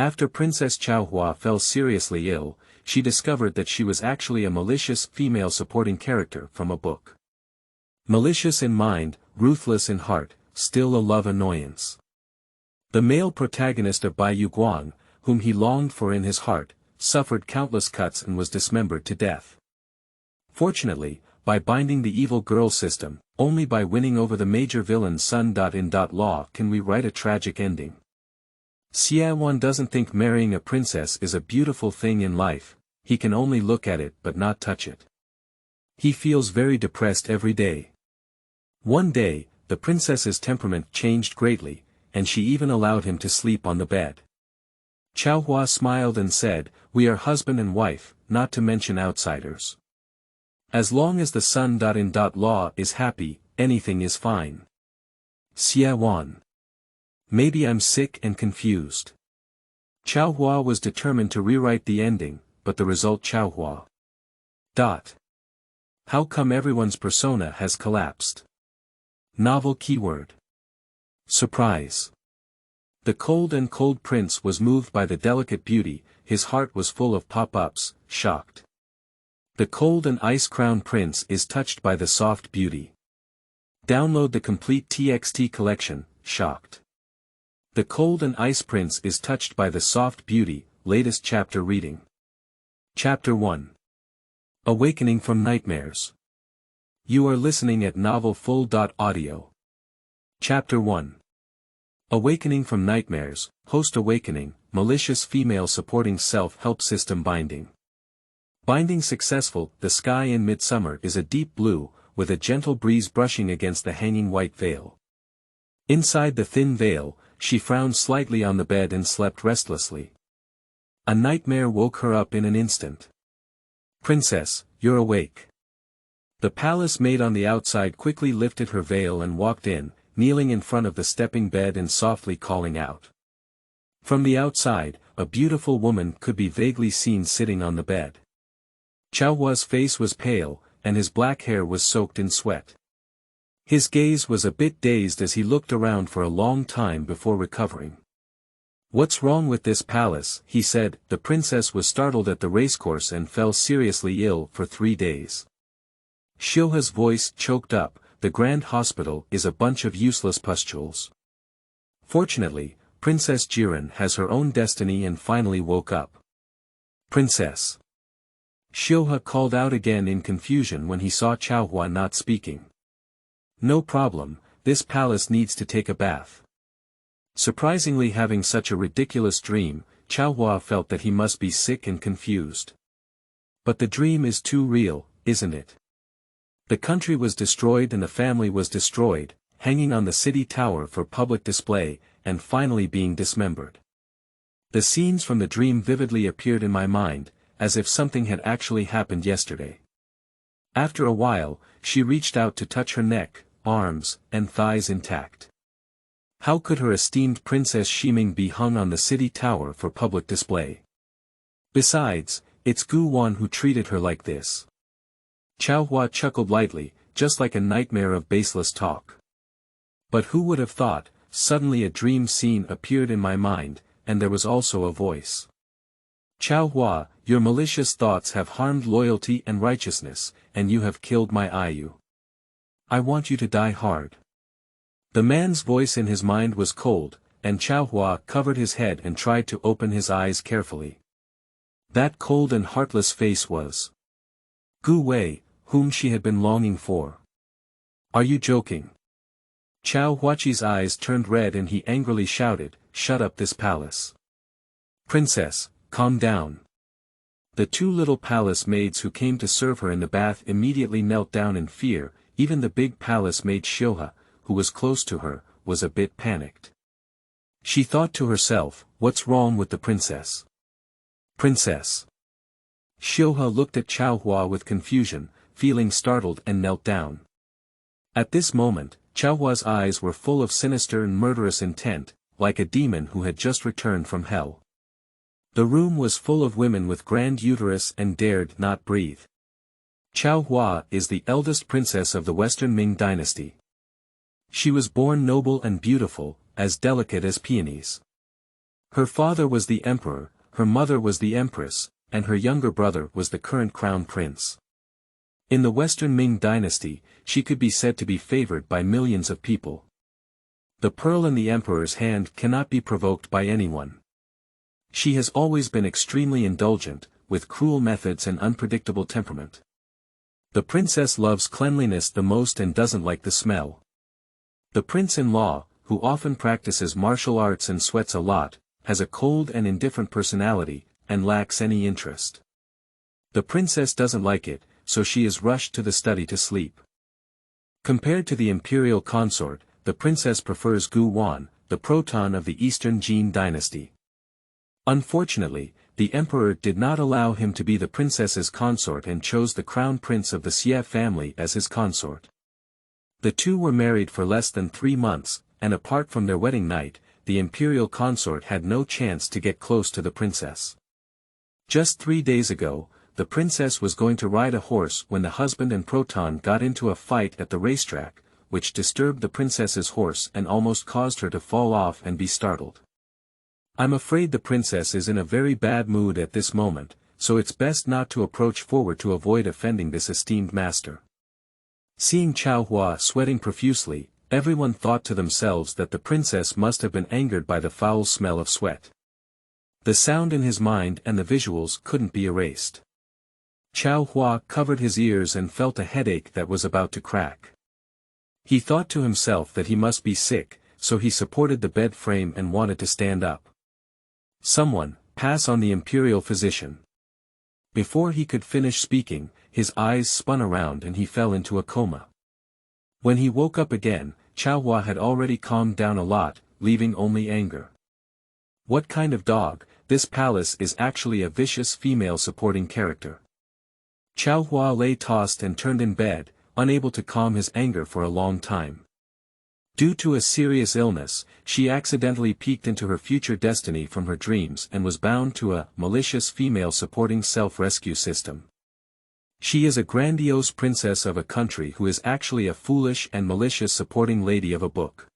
After Princess Chaohua fell seriously ill, she discovered that she was actually a malicious female supporting character from a book. Malicious in mind, ruthless in heart, still a love annoyance. The male protagonist of Bai Yue Guang, whom he longed for in his heart, suffered countless cuts and was dismembered to death. Fortunately, by binding the evil girl system, only by winning over the major villain's son. In law can we write a tragic ending. Xiaowan doesn't think marrying a princess is a beautiful thing in life, he can only look at it but not touch it. He feels very depressed every day. One day, the princess's temperament changed greatly, and she even allowed him to sleep on the bed. Chaohua smiled and said, "We are husband and wife, not to mention outsiders. As long as the son. In law is happy, anything is fine." Xiaowan. Maybe I'm sick and confused. Chaohua was determined to rewrite the ending, but the result Chaohua. How come everyone's persona has collapsed? Novel keyword. Surprise. The cold prince was moved by the delicate beauty, his heart was full of pop-ups, shocked. The cold and ice crown prince is touched by the soft beauty. Download the complete TXT collection, shocked. The cold and ice prince is touched by the soft beauty, latest chapter reading. Chapter 1. Awakening from Nightmares. You are listening at novelfull.audio. Chapter 1. Awakening from Nightmares, Host Awakening, Malicious Female Supporting Self-Help System Binding. Binding successful. The sky in midsummer is a deep blue, with a gentle breeze brushing against the hanging white veil. Inside the thin veil, she frowned slightly on the bed and slept restlessly. A nightmare woke her up in an instant. "Princess, you're awake." The palace maid on the outside quickly lifted her veil and walked in, kneeling in front of the stepping bed and softly calling out. From the outside, a beautiful woman could be vaguely seen sitting on the bed. Chaohua's face was pale, and his black hair was soaked in sweat. His gaze was a bit dazed as he looked around for a long time before recovering. "What's wrong with this palace?" he said. The princess was startled at the racecourse and fell seriously ill for 3 days. Chaohua's voice choked up. "The Grand Hospital is a bunch of useless pustules. Fortunately, Princess Jiren has her own destiny and finally woke up." "Princess." Chaohua called out again in confusion when he saw Chaohua not speaking. "No problem, this palace needs to take a bath." Surprisingly, having such a ridiculous dream, Chaohua felt that he must be sick and confused. But the dream is too real, isn't it? The country was destroyed and the family was destroyed, hanging on the city tower for public display, and finally being dismembered. The scenes from the dream vividly appeared in my mind, as if something had actually happened yesterday. After a while, she reached out to touch her neck, arms, and thighs intact. How could her esteemed Princess Shiming be hung on the city tower for public display? Besides, it's Gu Wan who treated her like this. Chaohua chuckled lightly, just like a nightmare of baseless talk. But who would have thought? Suddenly a dream scene appeared in my mind, and there was also a voice. "Chaohua, your malicious thoughts have harmed loyalty and righteousness, and you have killed my Ayu. I want you to die hard." The man's voice in his mind was cold, and Chaohua covered his head and tried to open his eyes carefully. That cold and heartless face was Gu Wei, whom she had been longing for. "Are you joking?" Chaohuachi's eyes turned red and he angrily shouted, "Shut up this palace. Princess, calm down." The 2 little palace maids who came to serve her in the bath immediately knelt down in fear. Even the big palace maid Chaohua, who was close to her, was a bit panicked. She thought to herself, "What's wrong with the princess?" "Princess." Chaohua looked at Chaohua with confusion, feeling startled, and knelt down. At this moment, Chaohua's eyes were full of sinister and murderous intent, like a demon who had just returned from hell. The room was full of women with grand uterus and dared not breathe. Chaohua is the eldest princess of the Western Ming dynasty. She was born noble and beautiful, as delicate as peonies. Her father was the emperor, her mother was the empress, and her younger brother was the current crown prince. In the Western Ming dynasty, she could be said to be favored by millions of people. The pearl in the emperor's hand cannot be provoked by anyone. She has always been extremely indulgent, with cruel methods and unpredictable temperament. The princess loves cleanliness the most and doesn't like the smell. The prince-in-law, who often practices martial arts and sweats a lot, has a cold and indifferent personality, and lacks any interest. The princess doesn't like it, so she is rushed to the study to sleep. Compared to the imperial consort, the princess prefers Gu Wan, the proton of the Eastern Jin dynasty. Unfortunately, the emperor did not allow him to be the princess's consort and chose the crown prince of the Xie family as his consort. The two were married for less than 3 months, and apart from their wedding night, the imperial consort had no chance to get close to the princess. Just 3 days ago, the princess was going to ride a horse when the husband and proton got into a fight at the racetrack, which disturbed the princess's horse and almost caused her to fall off and be startled. I'm afraid the princess is in a very bad mood at this moment, so it's best not to approach forward to avoid offending this esteemed master. Seeing Chaohua sweating profusely, everyone thought to themselves that the princess must have been angered by the foul smell of sweat. The sound in his mind and the visuals couldn't be erased. Chaohua covered his ears and felt a headache that was about to crack. He thought to himself that he must be sick, so he supported the bed frame and wanted to stand up. Someone, pass on the imperial physician. Before he could finish speaking, his eyes spun around and he fell into a coma. When he woke up again, Chaohua had already calmed down a lot, leaving only anger. What kind of dog? This palace is actually a vicious female supporting character. Chaohua lay tossed and turned in bed, unable to calm his anger for a long time. Due to a serious illness, she accidentally peeked into her future destiny from her dreams and was bound to a malicious female supporting self-rescue system. She is a grandiose princess of a country who is actually a foolish and malicious supporting lady of a book.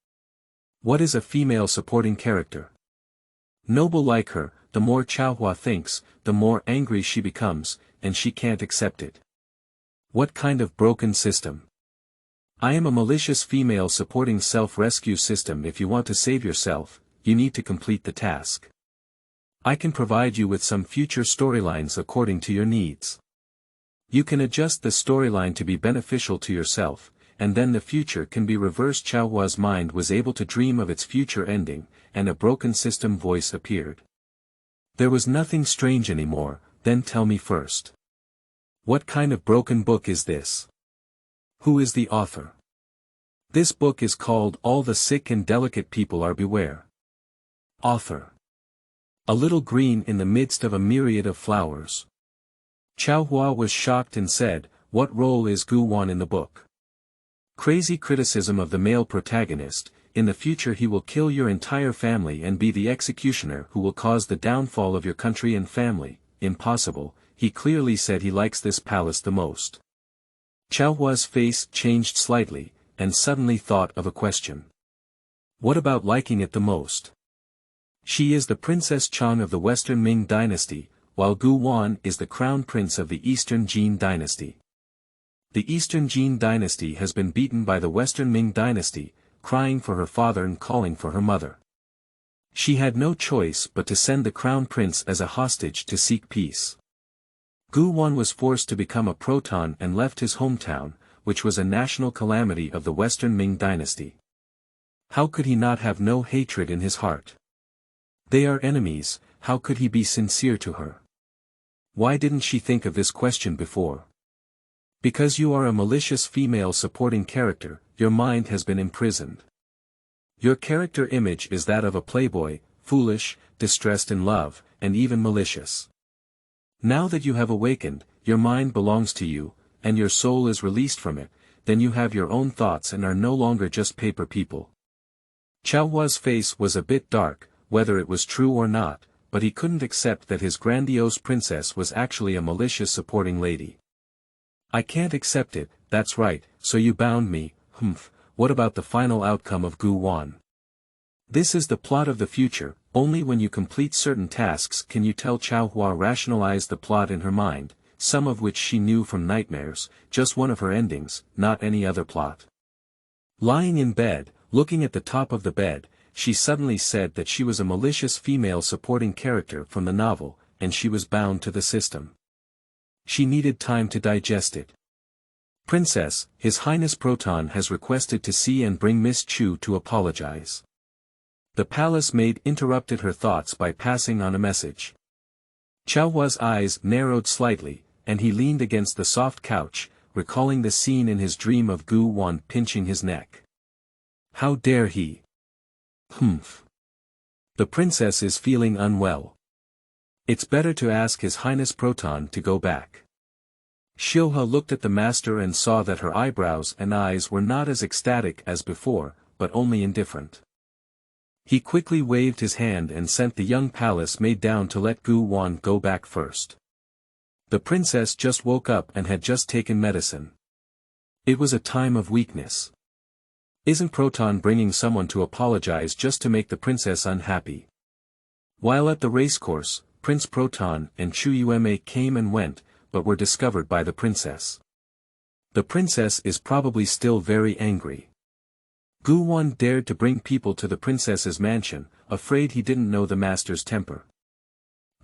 What is a female supporting character? Noble like her, the more Chaohua thinks, the more angry she becomes, and she can't accept it. What kind of broken system? I am a malicious female supporting self-rescue system. If you want to save yourself, you need to complete the task. I can provide you with some future storylines according to your needs. You can adjust the storyline to be beneficial to yourself, and then the future can be reversed. Chaohua's mind was able to dream of its future ending, and a broken system voice appeared. There was nothing strange anymore. Then tell me first. What kind of broken book is this? Who is the author? This book is called All the Sick and Delicate People Are Beware. Author. A little green in the midst of a myriad of flowers. Chaohua was shocked and said, what role is Gu Wan in the book? Crazy criticism of the male protagonist. In the future he will kill your entire family and be the executioner who will cause the downfall of your country and family. Impossible. He clearly said he likes this palace the most. Chaohua's face changed slightly, and suddenly thought of a question. What about liking it the most? She is the Princess Chang of the Western Ming dynasty, while Gu Wan is the crown prince of the Eastern Jin dynasty. The Eastern Jin dynasty has been beaten by the Western Ming dynasty, crying for her father and calling for her mother. She had no choice but to send the crown prince as a hostage to seek peace. Gu Wan was forced to become a proton and left his hometown, which was a national calamity of the Western Ming dynasty. How could he not have no hatred in his heart? They are enemies. How could he be sincere to her? Why didn't she think of this question before? Because you are a malicious female supporting character, your mind has been imprisoned. Your character image is that of a playboy, foolish, distressed in love, and even malicious. Now that you have awakened, your mind belongs to you, and your soul is released from it, then you have your own thoughts and are no longer just paper people. Chaohua's face was a bit dark, whether it was true or not, but he couldn't accept that his grandiose princess was actually a malicious supporting lady. I can't accept it. That's right, so you bound me. What about the final outcome of Gu Wan? This is the plot of the future. Only when you complete certain tasks can you tell. Chaohua rationalized the plot in her mind, some of which she knew from nightmares, just one of her endings, not any other plot. Lying in bed, looking at the top of the bed, she suddenly said that she was a malicious female supporting character from the novel, and she was bound to the system. She needed time to digest it. Princess, His Highness Proton has requested to see and bring Miss Chu to apologize. The palace maid interrupted her thoughts by passing on a message. Chaohua's eyes narrowed slightly, and he leaned against the soft couch, recalling the scene in his dream of Gu Wan pinching his neck. How dare he? Humph. The princess is feeling unwell. It's better to ask His Highness Proton to go back. Chaohua looked at the master and saw that her eyebrows and eyes were not as ecstatic as before, but only indifferent. He quickly waved his hand and sent the young palace maid down to let Gu Wan go back first. The princess just woke up and had just taken medicine. It was a time of weakness. Isn't Proton bringing someone to apologize just to make the princess unhappy? While at the racecourse, Prince Proton and Chu Yume came and went, but were discovered by the princess. The princess is probably still very angry. Gu Wan dared to bring people to the princess's mansion, afraid he didn't know the master's temper.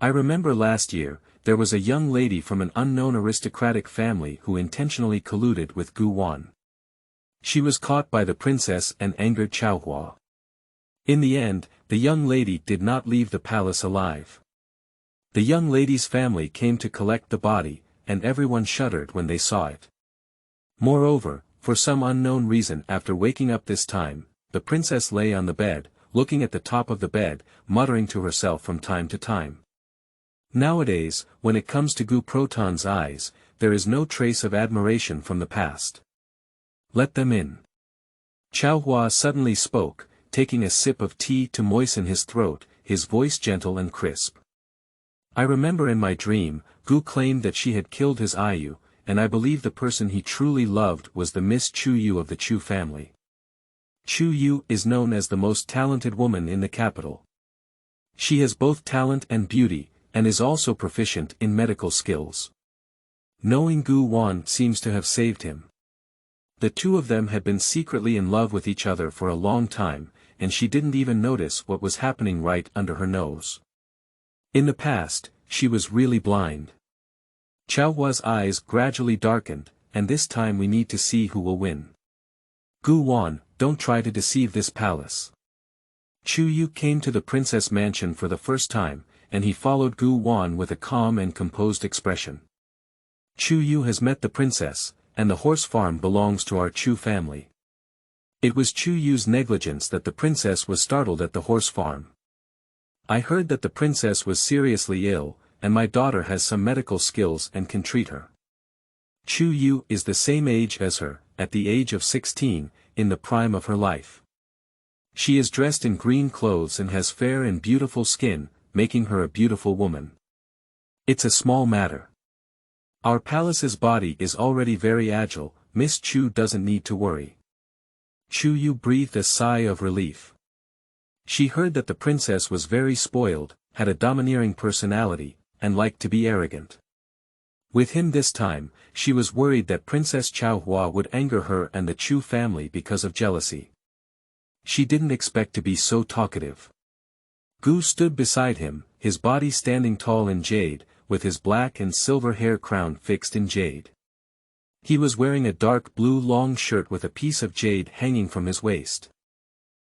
I remember last year, there was a young lady from an unknown aristocratic family who intentionally colluded with Gu Wan. She was caught by the princess and angered Chaohua. In the end, the young lady did not leave the palace alive. The young lady's family came to collect the body, and everyone shuddered when they saw it. Moreover, for some unknown reason after waking up this time, the princess lay on the bed, looking at the top of the bed, muttering to herself from time to time. Nowadays, when it comes to Gu Proton's eyes, there is no trace of admiration from the past. Let them in. Chaohua suddenly spoke, taking a sip of tea to moisten his throat, his voice gentle and crisp. I remember in my dream, Gu claimed that she had killed his Ayu, and I believe the person he truly loved was the Miss Chu Yu of the Chu family. Chu Yu is known as the most talented woman in the capital. She has both talent and beauty, and is also proficient in medical skills. Knowing Gu Wan seems to have saved him. The two of them had been secretly in love with each other for a long time, and she didn't even notice what was happening right under her nose. In the past, she was really blind. Chaohua's eyes gradually darkened, and this time we need to see who will win. Gu Wan, don't try to deceive this palace. Chu Yu came to the princess mansion for the first time, and he followed Gu Wan with a calm and composed expression. Chu Yu has met the princess, and the horse farm belongs to our Chu family. It was Chu Yu's negligence that the princess was startled at the horse farm. I heard that the princess was seriously ill, and my daughter has some medical skills and can treat her. Chu Yu is the same age as her, at the age of 16, in the prime of her life. She is dressed in green clothes and has fair and beautiful skin, making her a beautiful woman. It's a small matter. Our palace's body is already very agile, Miss Chu doesn't need to worry. Chu Yu breathed a sigh of relief. She heard that the princess was very spoiled, had a domineering personality, and liked to be arrogant. With him this time, she was worried that Princess Chaohua would anger her and the Chu family because of jealousy. She didn't expect to be so talkative. Gu stood beside him, his body standing tall in jade, with his black and silver hair crown fixed in jade. He was wearing a dark blue long shirt with a piece of jade hanging from his waist.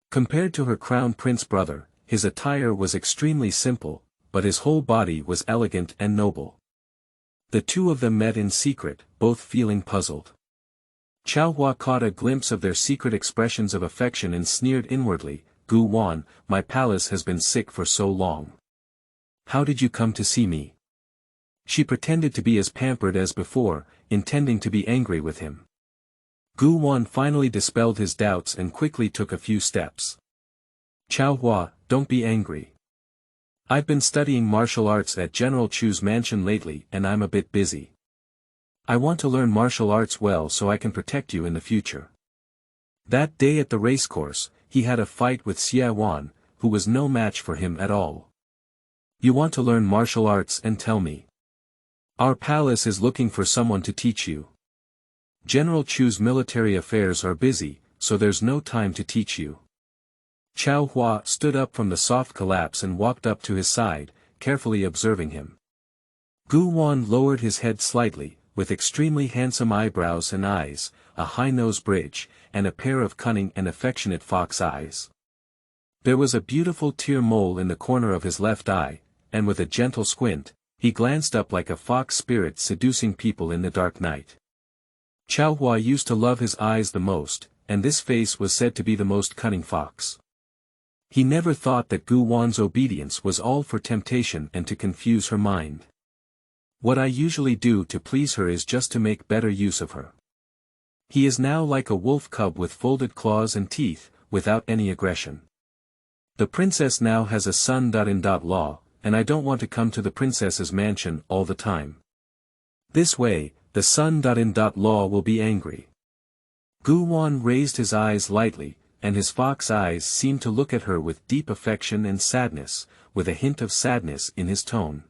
Compared to her crown prince brother, his attire was extremely simple, but his whole body was elegant and noble. The two of them met in secret, both feeling puzzled. Chaohua caught a glimpse of their secret expressions of affection and sneered inwardly, Gu Wan, my palace has been sick for so long. How did you come to see me? She pretended to be as pampered as before, intending to be angry with him. Gu Wan finally dispelled his doubts and quickly took a few steps. Chaohua, don't be angry. I've been studying martial arts at General Chu's mansion lately and I'm a bit busy. I want to learn martial arts well so I can protect you in the future. That day at the racecourse, he had a fight with Xie Wan, who was no match for him at all. You want to learn martial arts and tell me. Our palace is looking for someone to teach you. General Chu's military affairs are busy, so there's no time to teach you. Chaohua stood up from the soft collapse and walked up to his side, carefully observing him. Gu Wan lowered his head slightly, with extremely handsome eyebrows and eyes, a high nose bridge, and a pair of cunning and affectionate fox eyes. There was a beautiful tear mole in the corner of his left eye, and with a gentle squint, he glanced up like a fox spirit seducing people in the dark night. Chaohua used to love his eyes the most, and this face was said to be the most cunning fox. He never thought that Gu Wan's obedience was all for temptation and to confuse her mind. What I usually do to please her is just to make better use of her. He is now like a wolf cub with folded claws and teeth, without any aggression. The princess now has a son-in-law, and I don't want to come to the princess's mansion all the time. This way, the son-in-law will be angry. Gu Wan raised his eyes lightly, and his fox eyes seemed to look at her with deep affection and sadness, with a hint of sadness in his tone.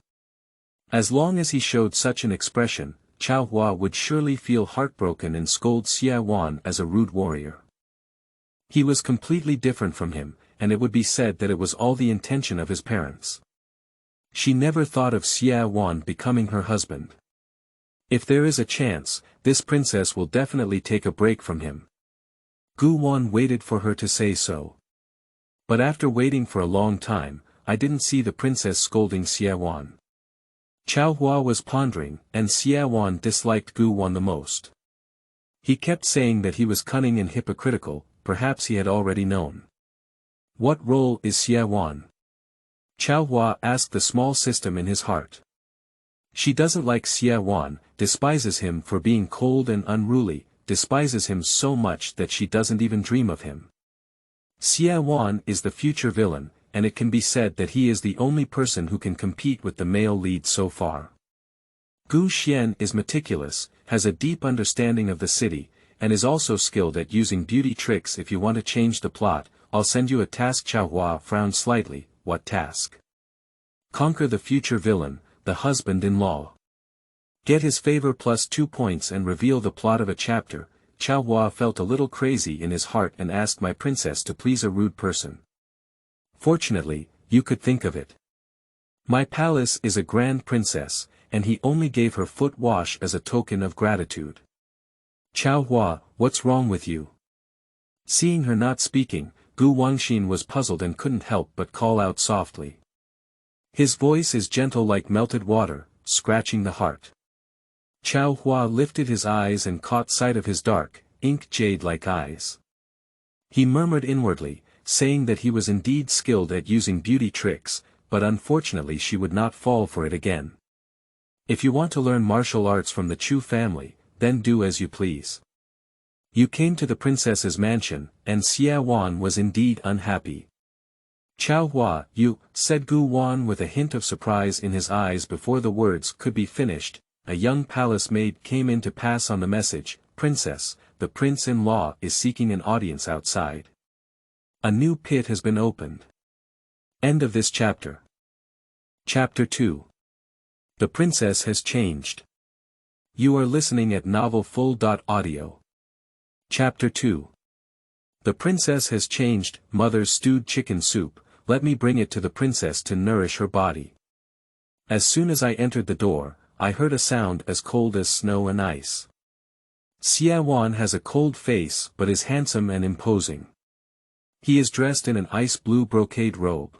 As long as he showed such an expression, Chaohua would surely feel heartbroken and scold Xie Wan as a rude warrior. He was completely different from him, and it would be said that it was all the intention of his parents. She never thought of Xie Wan becoming her husband. If there is a chance, this princess will definitely take a break from him. Gu Wan waited for her to say so. But after waiting for a long time, I didn't see the princess scolding Xie Wan. Chaohua was pondering, and Xie Wan disliked Gu Wan the most. He kept saying that he was cunning and hypocritical, perhaps he had already known. What role is Xie Wan? Chaohua asked the small system in his heart. She doesn't like Xie Wan, despises him for being cold and unruly, despises him so much that she doesn't even dream of him. Xie Wan is the future villain, and it can be said that he is the only person who can compete with the male lead so far. Gu Xian is meticulous, has a deep understanding of the city, and is also skilled at using beauty tricks. If you want to change the plot, I'll send you a task. Chaohua frowned slightly. What task? Conquer the future villain, the husband-in-law. Get his favor plus 2 points and reveal the plot of a chapter. Chaohua felt a little crazy in his heart and asked my princess to please a rude person. Fortunately, you could think of it. My palace is a grand princess, and he only gave her foot wash as a token of gratitude. Chaohua, what's wrong with you? Seeing her not speaking, Gu Wangxin was puzzled and couldn't help but call out softly. His voice is gentle like melted water, scratching the heart. Chaohua lifted his eyes and caught sight of his dark, ink jade-like eyes. He murmured inwardly, saying that he was indeed skilled at using beauty tricks, but unfortunately she would not fall for it again. If you want to learn martial arts from the Chu family, then do as you please. You came to the princess's mansion, and Xie Wan was indeed unhappy. Chaohua, you, said Gu Wan with a hint of surprise in his eyes. Before the words could be finished, a young palace maid came in to pass on the message. Princess, the prince-in-law is seeking an audience outside. A new pit has been opened. End of this chapter. Chapter 2. The princess has changed. You are listening at novelfull.audio. Chapter 2. The princess has changed. Mother's stewed chicken soup, let me bring it to the princess to nourish her body. As soon as I entered the door, I heard a sound as cold as snow and ice. Xie Wan has a cold face but is handsome and imposing. He is dressed in an ice blue brocade robe.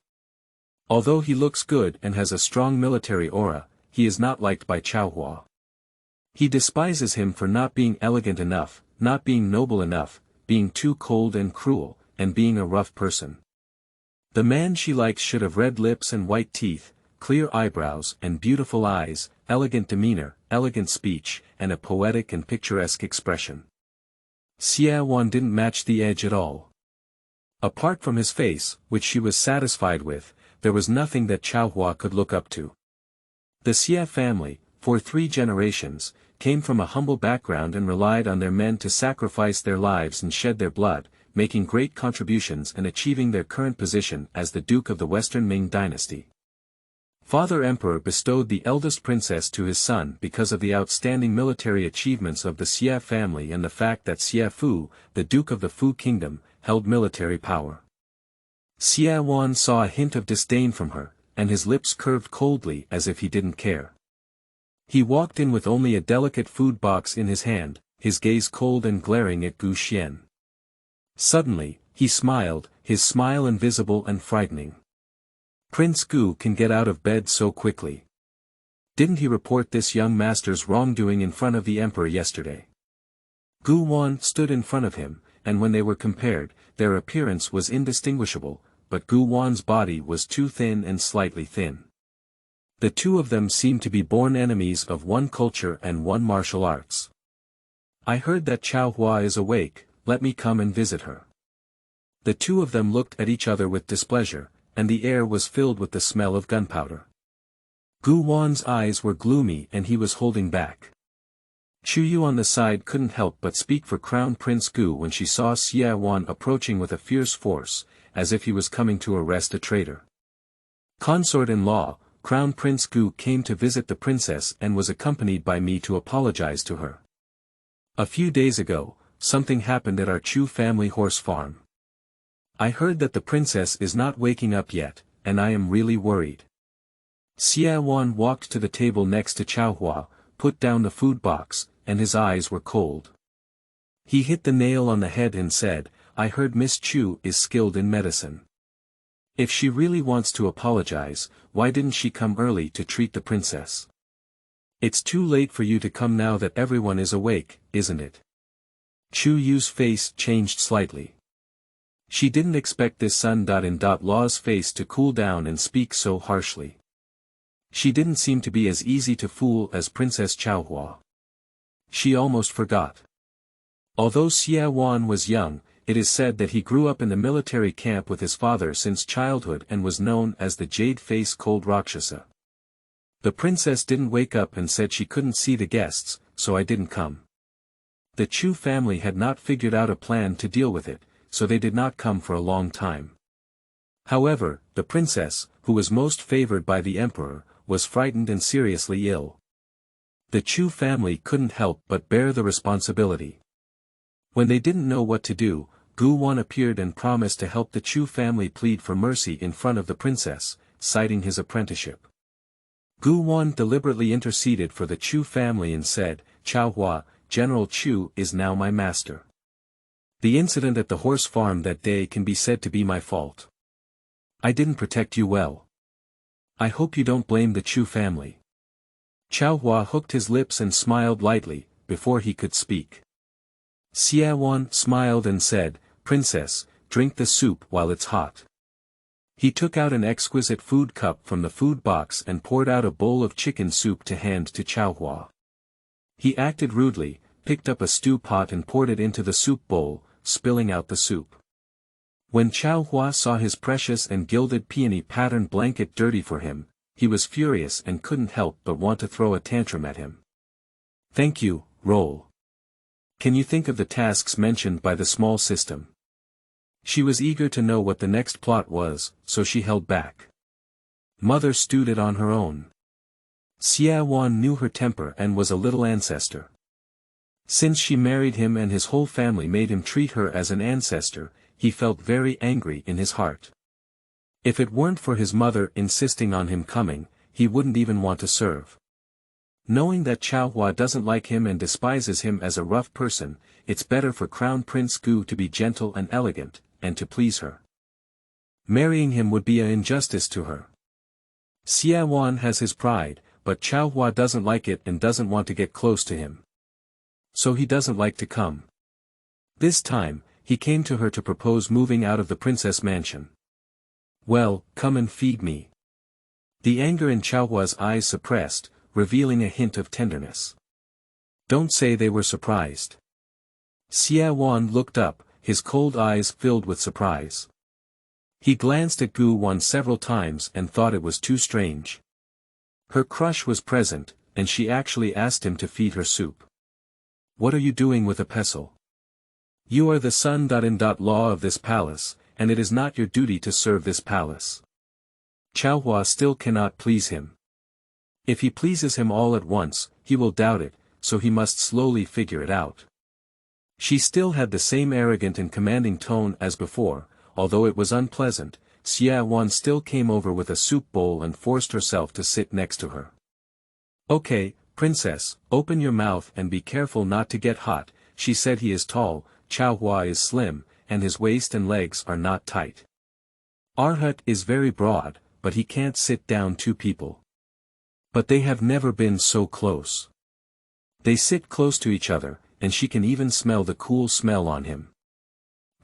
Although he looks good and has a strong military aura, he is not liked by Chaohua. He despises him for not being elegant enough, not being noble enough, being too cold and cruel, and being a rough person. The man she likes should have red lips and white teeth, clear eyebrows and beautiful eyes, elegant demeanor, elegant speech, and a poetic and picturesque expression. Xie Wan didn't match the edge at all. Apart from his face, which she was satisfied with, there was nothing that Chaohua could look up to. The Xie family, for 3 generations, came from a humble background and relied on their men to sacrifice their lives and shed their blood, making great contributions and achieving their current position as the Duke of the Western Ming Dynasty. Father Emperor bestowed the eldest princess to his son because of the outstanding military achievements of the Xie family and the fact that Xie Fu, the Duke of the Fu Kingdom, held military power. Xie Wan saw a hint of disdain from her, and his lips curved coldly as if he didn't care. He walked in with only a delicate food box in his hand, his gaze cold and glaring at Gu Xian. Suddenly, he smiled, his smile invisible and frightening. Prince Gu can get out of bed so quickly. Didn't he report this young master's wrongdoing in front of the emperor yesterday? Gu Wan stood in front of him, and when they were compared, their appearance was indistinguishable, but Gu Wan's body was too thin and slightly thin. The two of them seemed to be born enemies of one culture and one martial arts. I heard that Chaohua is awake, let me come and visit her. The two of them looked at each other with displeasure, and the air was filled with the smell of gunpowder. Gu Wan's eyes were gloomy and he was holding back. Chu Yu on the side couldn't help but speak for Crown Prince Gu when she saw Xie Wan approaching with a fierce force, as if he was coming to arrest a traitor. Consort-in-law, Crown Prince Gu came to visit the princess and was accompanied by me to apologize to her. A few days ago, something happened at our Chu family horse farm. I heard that the princess is not waking up yet, and I am really worried. Xie Wan walked to the table next to Chaohua, put down the food box, and his eyes were cold. He hit the nail on the head and said, I heard Miss Chu is skilled in medicine. If she really wants to apologize, why didn't she come early to treat the princess? It's too late for you to come now that everyone is awake, isn't it? Chu Yu's face changed slightly. She didn't expect this son-in-law's face to cool down and speak so harshly. She didn't seem to be as easy to fool as Princess Chaohua. She almost forgot. Although Xie Wan was young, it is said that he grew up in the military camp with his father since childhood and was known as the Jade-Face Cold Rakshasa. The princess didn't wake up and said she couldn't see the guests, so I didn't come. The Chu family had not figured out a plan to deal with it, so they did not come for a long time. However, the princess, who was most favored by the emperor, was frightened and seriously ill. The Chu family couldn't help but bear the responsibility. When they didn't know what to do, Gu Wan appeared and promised to help the Chu family plead for mercy in front of the princess, citing his apprenticeship. Gu Wan deliberately interceded for the Chu family and said, Chaohua, General Chu is now my master. The incident at the horse farm that day can be said to be my fault. I didn't protect you well. I hope you don't blame the Chu family. Chaohua hooked his lips and smiled lightly, before he could speak. Xie Wan smiled and said, Princess, drink the soup while it's hot. He took out an exquisite food cup from the food box and poured out a bowl of chicken soup to hand to Chaohua. He acted rudely, picked up a stew pot and poured it into the soup bowl, spilling out the soup. When Chaohua saw his precious and gilded peony patterned blanket dirty for him, he was furious and couldn't help but want to throw a tantrum at him. Thank you, roll. Can you think of the tasks mentioned by the small system? She was eager to know what the next plot was, so she held back. Mother stewed it on her own. Xie Wan knew her temper and was a little ancestor. Since she married him and his whole family made him treat her as an ancestor, he felt very angry in his heart. If it weren't for his mother insisting on him coming, he wouldn't even want to serve. Knowing that Chaohua doesn't like him and despises him as a rough person, it's better for Crown Prince Gu to be gentle and elegant, and to please her. Marrying him would be an injustice to her. Xie Wan has his pride, but Chaohua doesn't like it and doesn't want to get close to him. So he doesn't like to come. This time, he came to her to propose moving out of the princess mansion. Well, come and feed me. The anger in Chaohua's eyes suppressed, revealing a hint of tenderness. Don't say they were surprised. Xie Wan looked up, his cold eyes filled with surprise. He glanced at Gu Wan several times and thought it was too strange. Her crush was present, and she actually asked him to feed her soup. What are you doing with a pestle? You are the son-in-law of this palace, and it is not your duty to serve this palace. Chaohua still cannot please him. If he pleases him all at once, he will doubt it, so he must slowly figure it out. She still had the same arrogant and commanding tone as before, although it was unpleasant. Xiaowan still came over with a soup bowl and forced herself to sit next to her. Okay, princess, open your mouth and be careful not to get hot. She said. He is tall, Chaohua is slim, and his waist and legs are not tight. Arhut is very broad, but he can't sit down two people. But they have never been so close. They sit close to each other, and she can even smell the cool smell on him.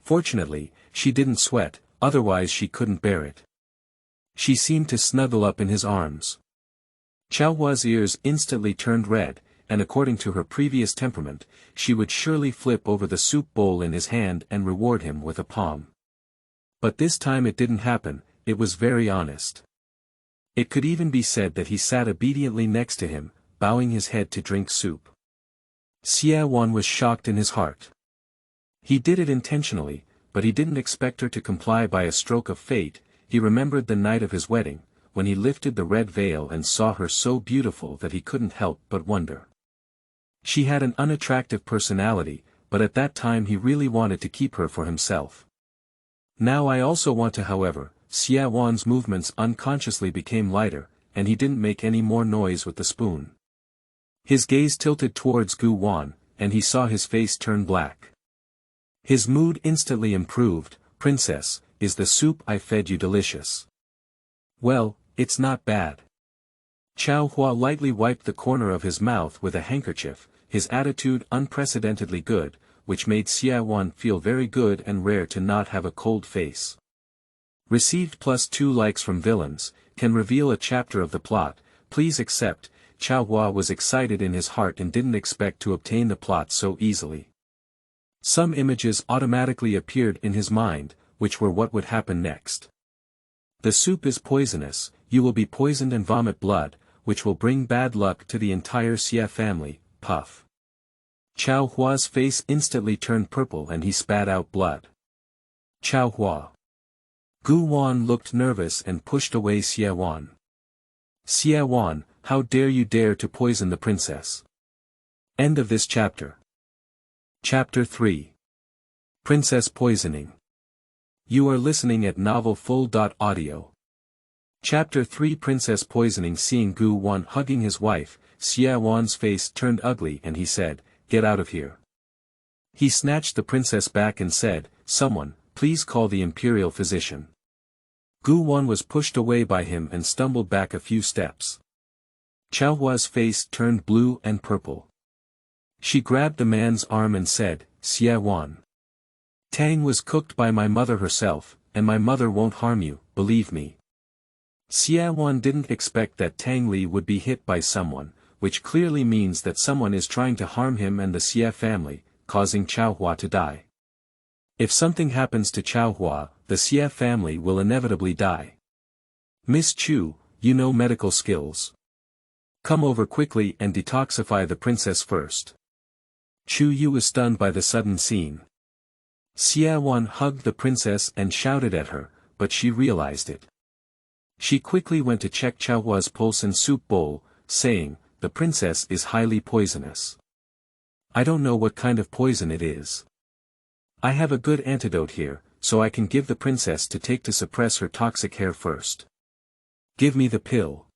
Fortunately, she didn't sweat, otherwise she couldn't bear it. She seemed to snuggle up in his arms. Chaohua's ears instantly turned red, and according to her previous temperament, she would surely flip over the soup bowl in his hand and reward him with a palm. But this time it didn't happen. It was very honest. It could even be said that he sat obediently next to him, bowing his head to drink soup. Xiaowan was shocked in his heart. He did it intentionally, but he didn't expect her to comply by a stroke of fate. He remembered the night of his wedding, when he lifted the red veil and saw her so beautiful that he couldn't help but wonder. She had an unattractive personality, but at that time he really wanted to keep her for himself. Now I also want to. However, Xiaowan's movements unconsciously became lighter, and he didn't make any more noise with the spoon. His gaze tilted towards Gu Wan, and he saw his face turn black. His mood instantly improved. Princess, is the soup I fed you delicious? Well, it's not bad. Chaohua lightly wiped the corner of his mouth with a handkerchief, his attitude unprecedentedly good, which made Xiaowan feel very good and rare to not have a cold face. Received +2 likes from villains, can reveal a chapter of the plot. Please accept. Chaohua was excited in his heart and didn't expect to obtain the plot so easily. Some images automatically appeared in his mind, which were what would happen next. The soup is poisonous, you will be poisoned and vomit blood, which will bring bad luck to the entire Xia family. Puff. Chaohua's face instantly turned purple and he spat out blood. Chaohua. Gu Wan looked nervous and pushed away Xiaowan. Xiaowan, how dare you dare to poison the princess? End of this chapter. Chapter 3. Princess Poisoning. You are listening at novelfull.audio. Chapter 3 Princess Poisoning. Seeing Gu Wan hugging his wife, Xiaowan's face turned ugly and he said, "Get out of here." He snatched the princess back and said, "Someone, please call the imperial physician." Gu Wan was pushed away by him and stumbled back a few steps. Chaohua's face turned blue and purple. She grabbed the man's arm and said, "Xiaowan. Tang was cooked by my mother herself, and my mother won't harm you, believe me." Xiaowan didn't expect that Tang Li would be hit by someone, which clearly means that someone is trying to harm him and the Xia family, causing Chaohua to die. If something happens to Chaohua, the Xia family will inevitably die. Miss Chu, you know medical skills. Come over quickly and detoxify the princess first. Chu Yu was stunned by the sudden scene. Xiaowan hugged the princess and shouted at her, but she realized it. She quickly went to check Chaohua's pulse and soup bowl, saying, "The princess is highly poisonous. I don't know what kind of poison it is. I have a good antidote here, so I can give the princess to take to suppress her toxic hair first. Give me the pill."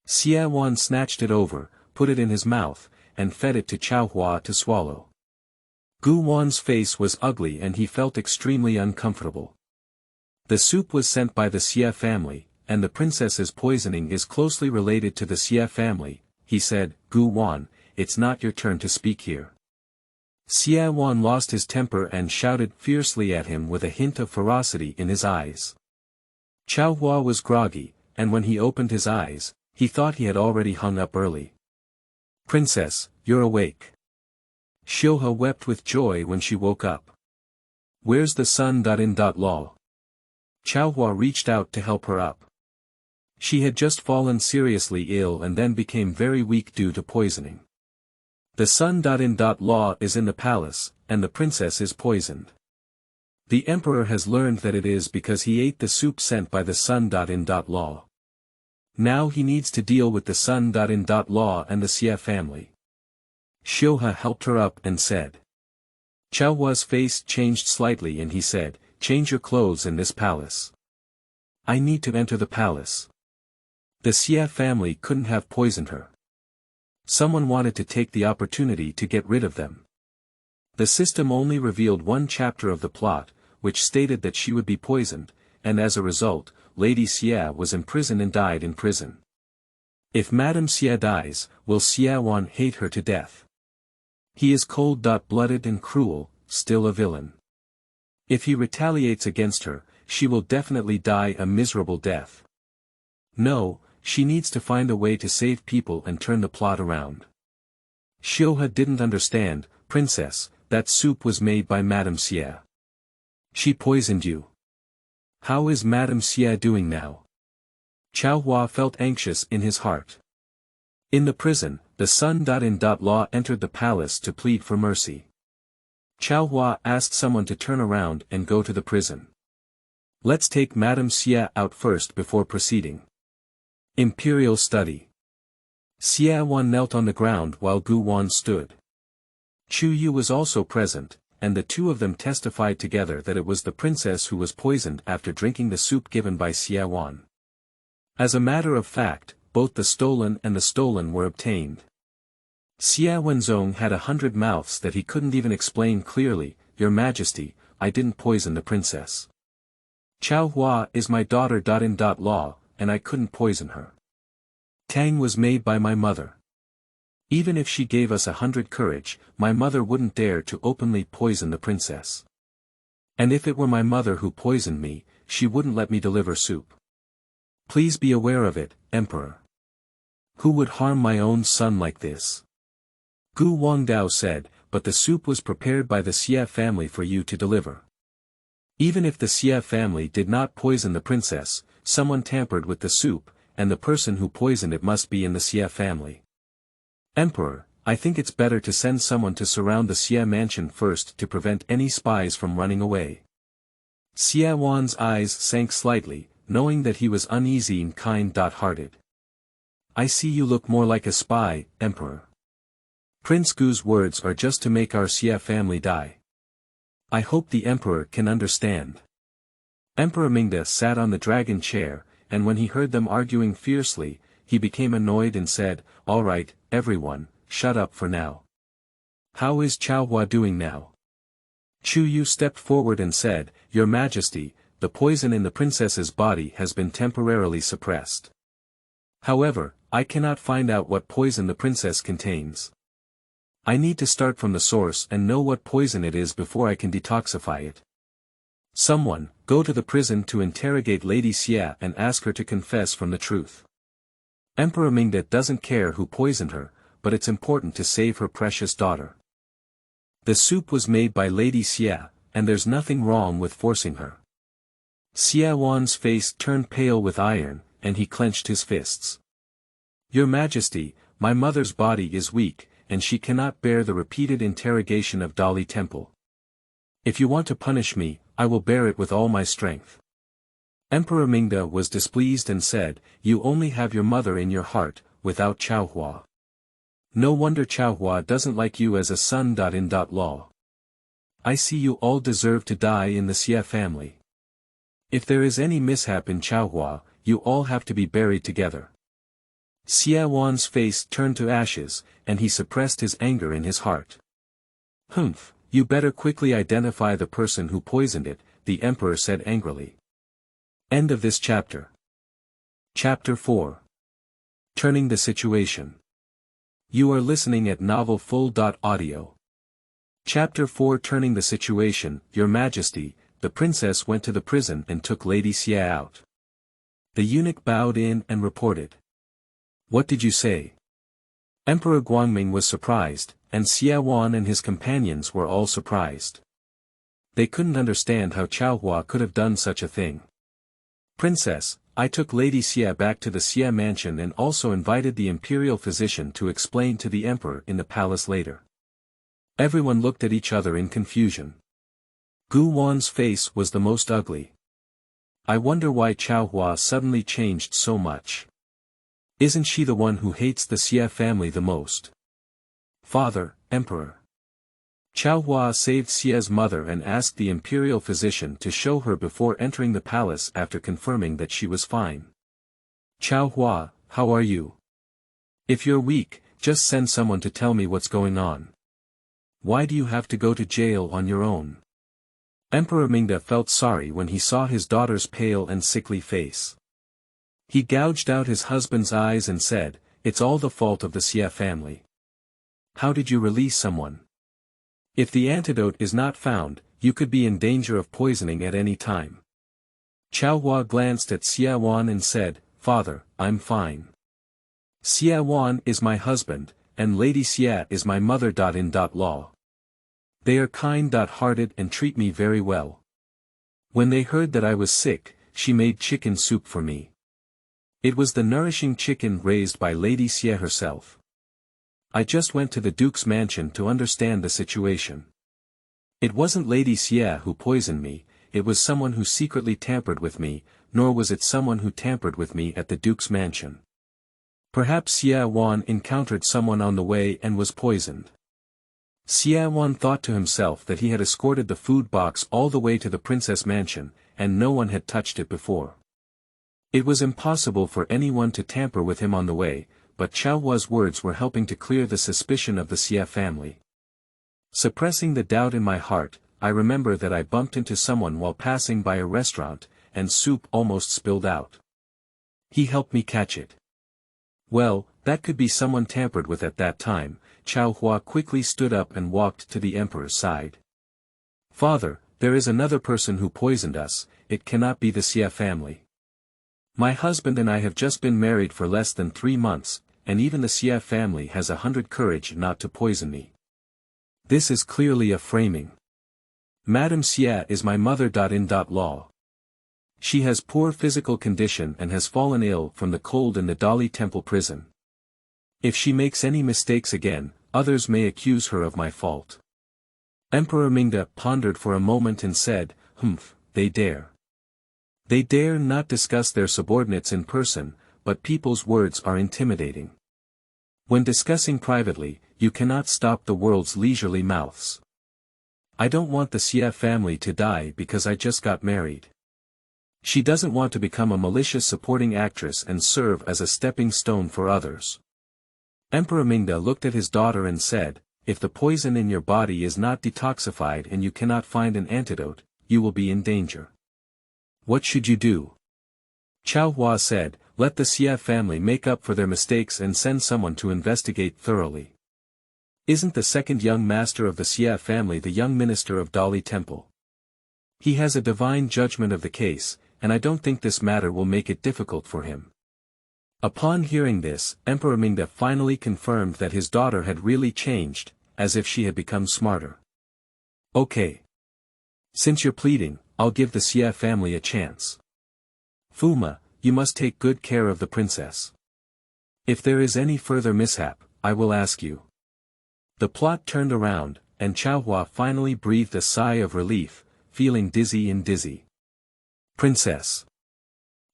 Xiaowan snatched it over, put it in his mouth, and fed it to Chaohua to swallow. Gu Wan's face was ugly and he felt extremely uncomfortable. The soup was sent by the Xia family, and the princess's poisoning is closely related to the Xia family. He said, "Gu Wan, it's not your turn to speak here." Xiaowan lost his temper and shouted fiercely at him with a hint of ferocity in his eyes. Chaohua was groggy, and when he opened his eyes, he thought he had already hung up early. "Princess, you're awake." Chaohua wept with joy when she woke up. "Where's the son-in-law?" Chaohua reached out to help her up. She had just fallen seriously ill and then became very weak due to poisoning. The son.in.law is in the palace, and the princess is poisoned. The emperor has learned that it is because he ate the soup sent by the son.in.law. Now he needs to deal with the son.in.law and the Xie family. Chaohua helped her up and said. Chaohua's face changed slightly and he said, change your clothes in this palace. I need to enter the palace. The Xie family couldn't have poisoned her. Someone wanted to take the opportunity to get rid of them. The system only revealed one chapter of the plot, which stated that she would be poisoned, and as a result, Lady Xie was imprisoned and died in prison. If Madame Xie dies, will Xie Wan hate her to death? He is cold-blooded and cruel, still a villain. If he retaliates against her, she will definitely die a miserable death. No, she needs to find a way to save people and turn the plot around. Chaohua didn't understand, Princess, that soup was made by Madame Xie. She poisoned you. How is Madame Xie doing now? Chaohua felt anxious in his heart. In the prison, the son.in.law entered the palace to plead for mercy. Chaohua asked someone to turn around and go to the prison. Let's take Madame Xie out first before proceeding. Imperial study. Xie Wan knelt on the ground while Gu Wan stood. Chu Yu was also present, and the two of them testified together that it was the princess who was poisoned after drinking the soup given by Xie Wan. As a matter of fact, both the stolen and the stolen were obtained. Xie Wenzong had 100 mouths that he couldn't even explain clearly, Your Majesty, I didn't poison the princess. Chaohua is my daughter.in.law, and I couldn't poison her. Tang was made by my mother. Even if she gave us 100 courage, my mother wouldn't dare to openly poison the princess. And if it were my mother who poisoned me, she wouldn't let me deliver soup. Please be aware of it, Emperor. Who would harm my own son like this? Gu Wangdao said, but the soup was prepared by the Xie family for you to deliver. Even if the Xie family did not poison the princess, someone tampered with the soup, and the person who poisoned it must be in the Xie family. Emperor, I think it's better to send someone to surround the Xie mansion first to prevent any spies from running away. Xie Wan's eyes sank slightly, knowing that he was uneasy and kind-hearted. I see you look more like a spy, Emperor. Prince Gu's words are just to make our Xie family die. I hope the Emperor can understand. Emperor Mingda sat on the dragon chair, and when he heard them arguing fiercely, he became annoyed and said, All right, everyone, shut up for now. How is Chaohua doing now? Chu Yu stepped forward and said, Your Majesty, the poison in the princess's body has been temporarily suppressed. However, I cannot find out what poison the princess contains. I need to start from the source and know what poison it is before I can detoxify it. Someone, go to the prison to interrogate Lady Xie and ask her to confess from the truth. Emperor Mingda doesn't care who poisoned her, but it's important to save her precious daughter. The soup was made by Lady Xie, and there's nothing wrong with forcing her. Xie Wan's face turned pale with iron, and he clenched his fists. Your Majesty, my mother's body is weak, and she cannot bear the repeated interrogation of Dali Temple. If you want to punish me, I will bear it with all my strength. Emperor Mingda was displeased and said, You only have your mother in your heart, without Chaohua. No wonder Chaohua doesn't like you as a son.in.law. I see you all deserve to die in the Xie family. If there is any mishap in Chaohua, you all have to be buried together. Xie Wan's face turned to ashes, and he suppressed his anger in his heart. Humph, you better quickly identify the person who poisoned it, the emperor said angrily. End of this chapter. Chapter 4. Turning the situation. You are listening at novelfull.audio. Chapter 4 Turning the situation. Your Majesty, the princess went to the prison and took Lady Xie out. The eunuch bowed in and reported. What did you say? Emperor Guangming was surprised, and Xie Wan and his companions were all surprised. They couldn't understand how Chaohua could have done such a thing. Princess, I took Lady Xie back to the Xie mansion and also invited the imperial physician to explain to the emperor in the palace later. Everyone looked at each other in confusion. Gu Wan's face was the most ugly. I wonder why Chaohua suddenly changed so much. Isn't she the one who hates the Xie family the most? Father, Emperor. Chaohua saved Xie's mother and asked the imperial physician to show her before entering the palace after confirming that she was fine. Chaohua, how are you? If you're weak, just send someone to tell me what's going on. Why do you have to go to jail on your own? Emperor Mingda felt sorry when he saw his daughter's pale and sickly face. He gouged out his husband's eyes and said, "It's all the fault of the Xie family. How did you release someone? If the antidote is not found, you could be in danger of poisoning at any time." Chaohua glanced at Xie Wan and said, "Father, I'm fine. Xie Wan is my husband, and Lady Xie is my mother. In law. They are kind-hearted and treat me very well. When they heard that I was sick, she made chicken soup for me. It was the nourishing chicken raised by Lady Xie herself. I just went to the Duke's mansion to understand the situation. It wasn't Lady Xie who poisoned me, it was someone who secretly tampered with me, nor was it someone who tampered with me at the Duke's mansion. Perhaps Xie Wan encountered someone on the way and was poisoned." Xie Wan thought to himself that he had escorted the food box all the way to the princess mansion, and no one had touched it before. It was impossible for anyone to tamper with him on the way, but Chaohua's words were helping to clear the suspicion of the Xie family. Suppressing the doubt in my heart, I remember that I bumped into someone while passing by a restaurant, and soup almost spilled out. He helped me catch it. Well, that could be someone tampered with at that time. Chaohua quickly stood up and walked to the emperor's side. "Father, there is another person who poisoned us, it cannot be the Xie family. My husband and I have just been married for less than 3 months, and even the Xie family has 100 courage not to poison me. This is clearly a framing. Madame Xie is my mother. In law. She has poor physical condition and has fallen ill from the cold in the Dali Temple prison. If she makes any mistakes again, others may accuse her of my fault." Emperor Mingda pondered for a moment and said, They dare. They dare not discuss their subordinates in person, but people's words are intimidating. When discussing privately, you cannot stop the world's leisurely mouths. I don't want the Xie family to die because I just got married. She doesn't want to become a malicious supporting actress and serve as a stepping stone for others. Emperor Mingda looked at his daughter and said, "If the poison in your body is not detoxified and you cannot find an antidote, you will be in danger. What should you do?" Chaohua said, "Let the Xie family make up for their mistakes and send someone to investigate thoroughly. Isn't the second young master of the Xie family the young minister of Dali Temple? He has a divine judgment of the case, and I don't think this matter will make it difficult for him." Upon hearing this, Emperor Mingda finally confirmed that his daughter had really changed, as if she had become smarter. "Okay. Since you're pleading, I'll give the Xie family a chance. Fuma, you must take good care of the princess. If there is any further mishap, I will ask you." The plot turned around, and Chaohua finally breathed a sigh of relief, feeling dizzy. "Princess."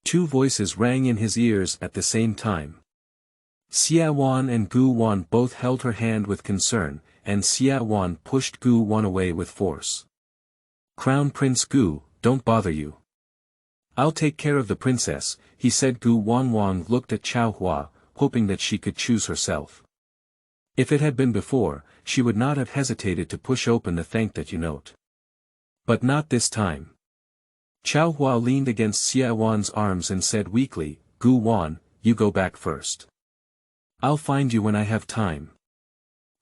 2 voices rang in his ears at the same time. Xie Wan and Gu Wan both held her hand with concern, and Xie Wan pushed Gu Wan away with force. "Crown Prince Gu, don't bother you. I'll take care of the princess," he said. Gu Wanwang looked at Chaohua, hoping that she could choose herself. If it had been before, she would not have hesitated to push open the thank that you note. But not this time. Chaohua leaned against Xie Wan's arms and said weakly, "Gu Wan, you go back first. I'll find you when I have time."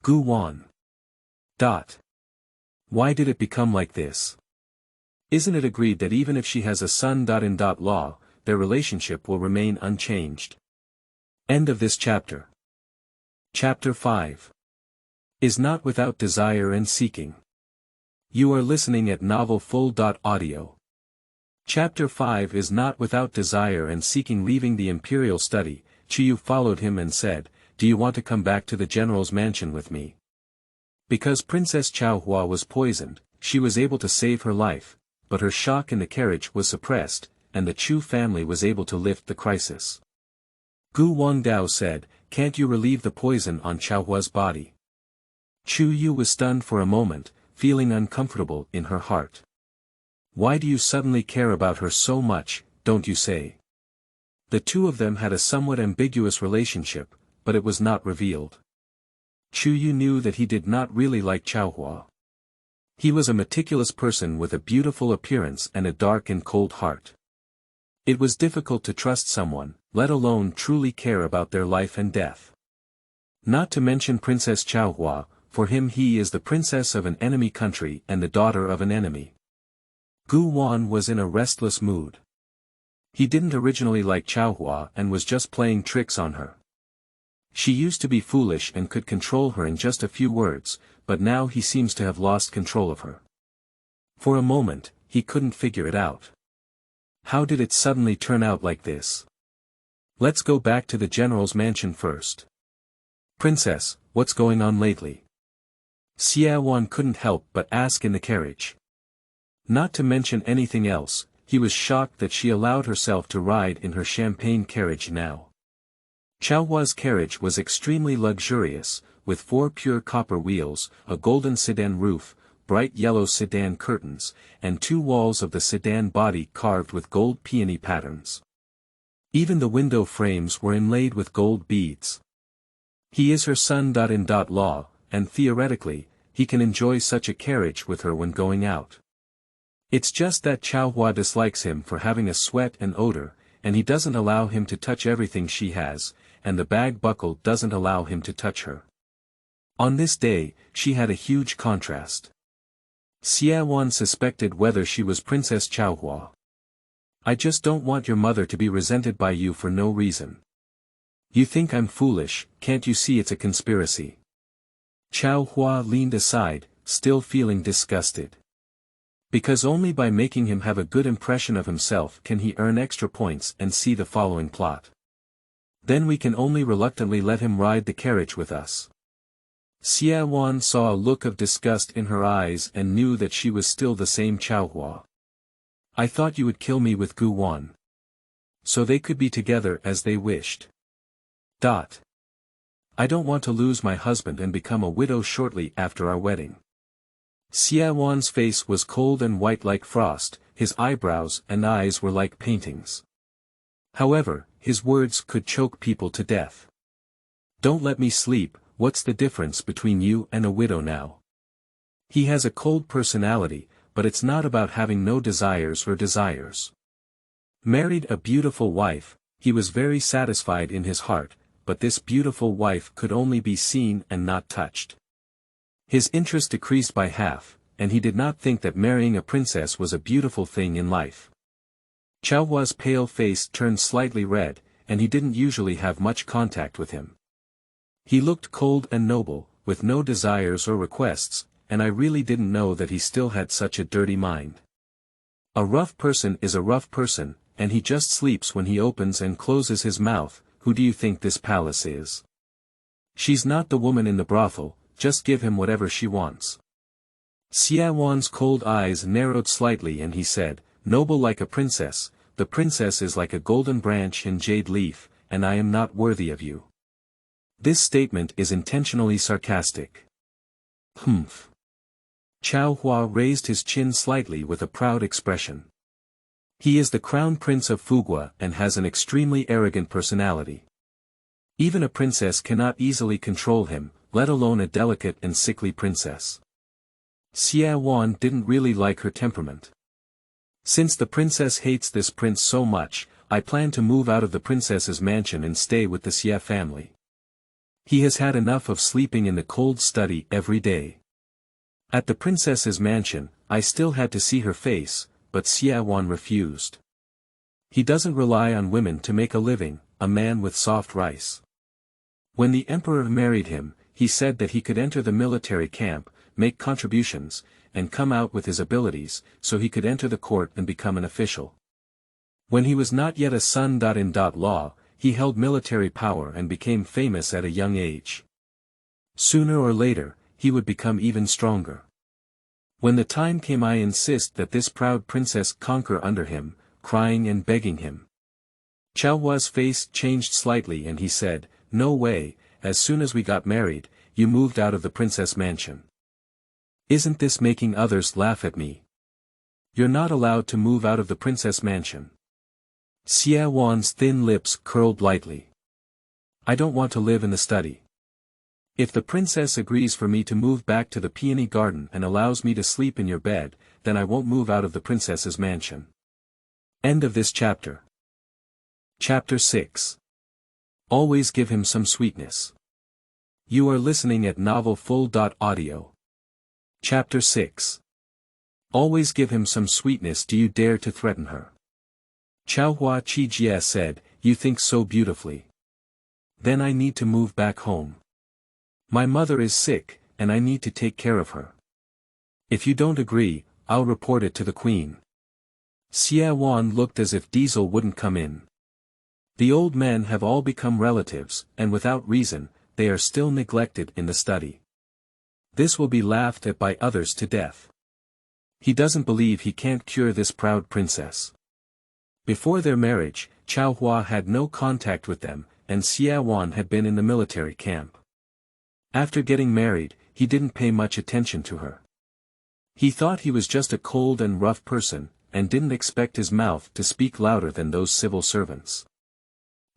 Gu Wan. Why did it become like this? Isn't it agreed that even if she has a son? In law, their relationship will remain unchanged. End of this chapter. Chapter 5. Is not without desire and seeking. You are listening at novelfull.audio. Chapter 5 is not without desire and seeking. Leaving the imperial study, Qiyu followed him and said, "Do you want to come back to the general's mansion with me?" Because Princess Chaohua was poisoned, she was able to save her life, but her shock in the carriage was suppressed, and the Chu family was able to lift the crisis. Gu Wangdao said, "Can't you relieve the poison on Chaohua's body?" Chu Yu was stunned for a moment, feeling uncomfortable in her heart. "Why do you suddenly care about her so much, don't you say?" The two of them had a somewhat ambiguous relationship, but it was not revealed. Chu Yu knew that he did not really like Chaohua. He was a meticulous person with a beautiful appearance and a dark and cold heart. It was difficult to trust someone, let alone truly care about their life and death. Not to mention Princess Chaohua, for him he is the princess of an enemy country and the daughter of an enemy. Gu Wan was in a restless mood. He didn't originally like Chaohua and was just playing tricks on her. She used to be foolish and could control her in just a few words, but now he seems to have lost control of her. For a moment, he couldn't figure it out. How did it suddenly turn out like this? Let's go back to the general's mansion first. "Princess, what's going on lately?" Xia Wan couldn't help but ask in the carriage. Not to mention anything else, he was shocked that she allowed herself to ride in her champagne carriage now. Chaohua's carriage was extremely luxurious, with 4 pure copper wheels, a golden sedan roof, bright yellow sedan curtains, and 2 walls of the sedan body carved with gold peony patterns. Even the window frames were inlaid with gold beads. He is her son-in-law, and theoretically, he can enjoy such a carriage with her when going out. It's just that Chaohua dislikes him for having a sweat and odor, and he doesn't allow him to touch everything she has, and the bag buckle doesn't allow him to touch her. On this day, she had a huge contrast. Xia Wan suspected whether she was Princess Chaohua. "I just don't want your mother to be resented by you for no reason. You think I'm foolish, can't you see it's a conspiracy?" Chaohua leaned aside, still feeling disgusted. Because only by making him have a good impression of himself can he earn extra points and see the following plot. Then we can only reluctantly let him ride the carriage with us. Xia Wan saw a look of disgust in her eyes and knew that she was still the same Chaohua. "I thought you would kill me with Gu Wan. So they could be together as they wished. I don't want to lose my husband and become a widow shortly after our wedding." Xia Wan's face was cold and white like frost, his eyebrows and eyes were like paintings. However, his words could choke people to death. "Don't let me sleep, what's the difference between you and a widow now?" He has a cold personality, but it's not about having no desires or desires. Married a beautiful wife, he was very satisfied in his heart, but this beautiful wife could only be seen and not touched. His interest decreased by half, and he did not think that marrying a princess was a beautiful thing in life. Chaohua's pale face turned slightly red, and he didn't usually have much contact with him. He looked cold and noble, with no desires or requests, and I really didn't know that he still had such a dirty mind. A rough person is a rough person, and he just sleeps when he opens and closes his mouth. Who do you think this palace is? She's not the woman in the brothel, just give him whatever she wants. Xia Wan's cold eyes narrowed slightly and he said, "Noble like a princess, the princess is like a golden branch and jade leaf, and I am not worthy of you." This statement is intentionally sarcastic. Humph. Chaohua raised his chin slightly with a proud expression. He is the crown prince of Fugua and has an extremely arrogant personality. Even a princess cannot easily control him, let alone a delicate and sickly princess. Xia Wan didn't really like her temperament. "Since the princess hates this prince so much, I plan to move out of the princess's mansion and stay with the Xia family. He has had enough of sleeping in the cold study every day." At the princess's mansion, I still had to see her face, but Xia Wan refused. He doesn't rely on women to make a living, a man with soft rice. When the emperor married him, he said that he could enter the military camp, make contributions, and come out with his abilities, so he could enter the court and become an official. When he was not yet a son-in-law, he held military power and became famous at a young age. Sooner or later, he would become even stronger. When the time came, I insist that this proud princess conquer under him, crying and begging him. Chaohua's face changed slightly and he said, "No way, as soon as we got married, you moved out of the princess mansion. Isn't this making others laugh at me? You're not allowed to move out of the princess mansion." Xie Wan's thin lips curled lightly. "I don't want to live in the study. If the princess agrees for me to move back to the peony garden and allows me to sleep in your bed, then I won't move out of the princess's mansion." End of this chapter. Chapter 6. Always give him some sweetness. You are listening at novelfull.audio. Chapter 6. Always give him some sweetness. Do you dare to threaten her? Chaohua Qijie said, "You think so beautifully. Then I need to move back home. My mother is sick, and I need to take care of her. If you don't agree, I'll report it to the queen." Xie Wan looked as if Diesel wouldn't come in. The old men have all become relatives, and without reason, they are still neglected in the study. This will be laughed at by others to death. He doesn't believe he can't cure this proud princess. Before their marriage, Chaohua had no contact with them, and Xie Wan had been in the military camp. After getting married, he didn't pay much attention to her. He thought he was just a cold and rough person, and didn't expect his mouth to speak louder than those civil servants.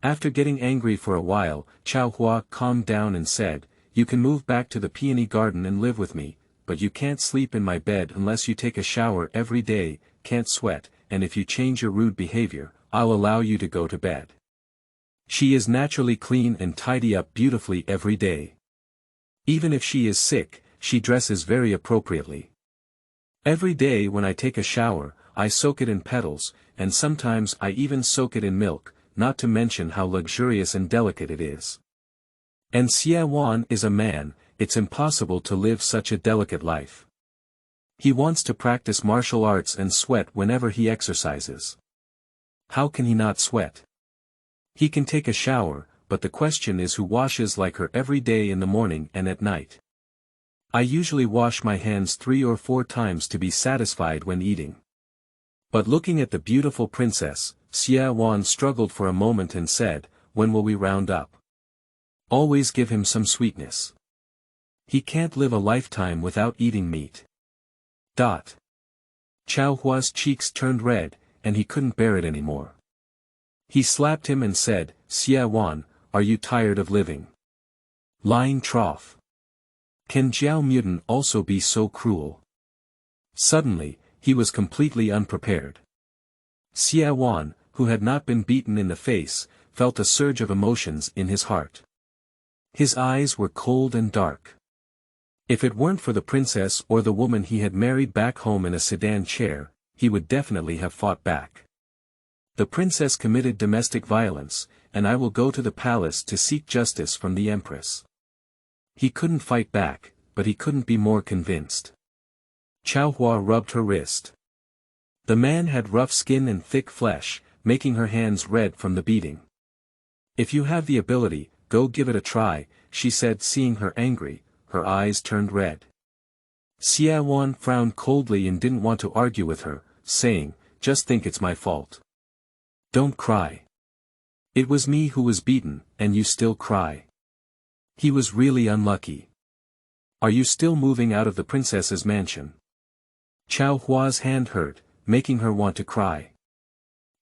After getting angry for a while, Chaohua calmed down and said, "You can move back to the peony garden and live with me, but you can't sleep in my bed unless you take a shower every day, can't sweat, and if you change your rude behavior, I'll allow you to go to bed. She is naturally clean and tidy up beautifully every day. Even if she is sick, she dresses very appropriately. Every day when I take a shower, I soak it in petals, and sometimes I even soak it in milk, not to mention how luxurious and delicate it is. And Xie Wan is a man, it's impossible to live such a delicate life. He wants to practice martial arts and sweat whenever he exercises. How can he not sweat? He can take a shower, but the question is who washes like her every day in the morning and at night. I usually wash my hands 3 or 4 times to be satisfied when eating." But looking at the beautiful princess, Xie Wan struggled for a moment and said, "When will we round up? Always give him some sweetness. He can't live a lifetime without eating meat." Chaohua's cheeks turned red, and he couldn't bear it anymore. He slapped him and said, "Xie Wan, are you tired of living? Lying trough. Can Jiao Mutant also be so cruel?" Suddenly, he was completely unprepared. Xie Wan, who had not been beaten in the face, felt a surge of emotions in his heart. His eyes were cold and dark. If it weren't for the princess or the woman he had married back home in a sedan chair, he would definitely have fought back. The princess committed domestic violence, and I will go to the palace to seek justice from the empress. He couldn't fight back, but he couldn't be more convinced. Chaohua rubbed her wrist. The man had rough skin and thick flesh, making her hands red from the beating. "If you have the ability, go give it a try," she said, seeing her angry, her eyes turned red. Xie Wan frowned coldly and didn't want to argue with her, saying, "Just think it's my fault. Don't cry. It was me who was beaten, and you still cry. He was really unlucky. Are you still moving out of the princess's mansion?" Chaohua's hand hurt, making her want to cry.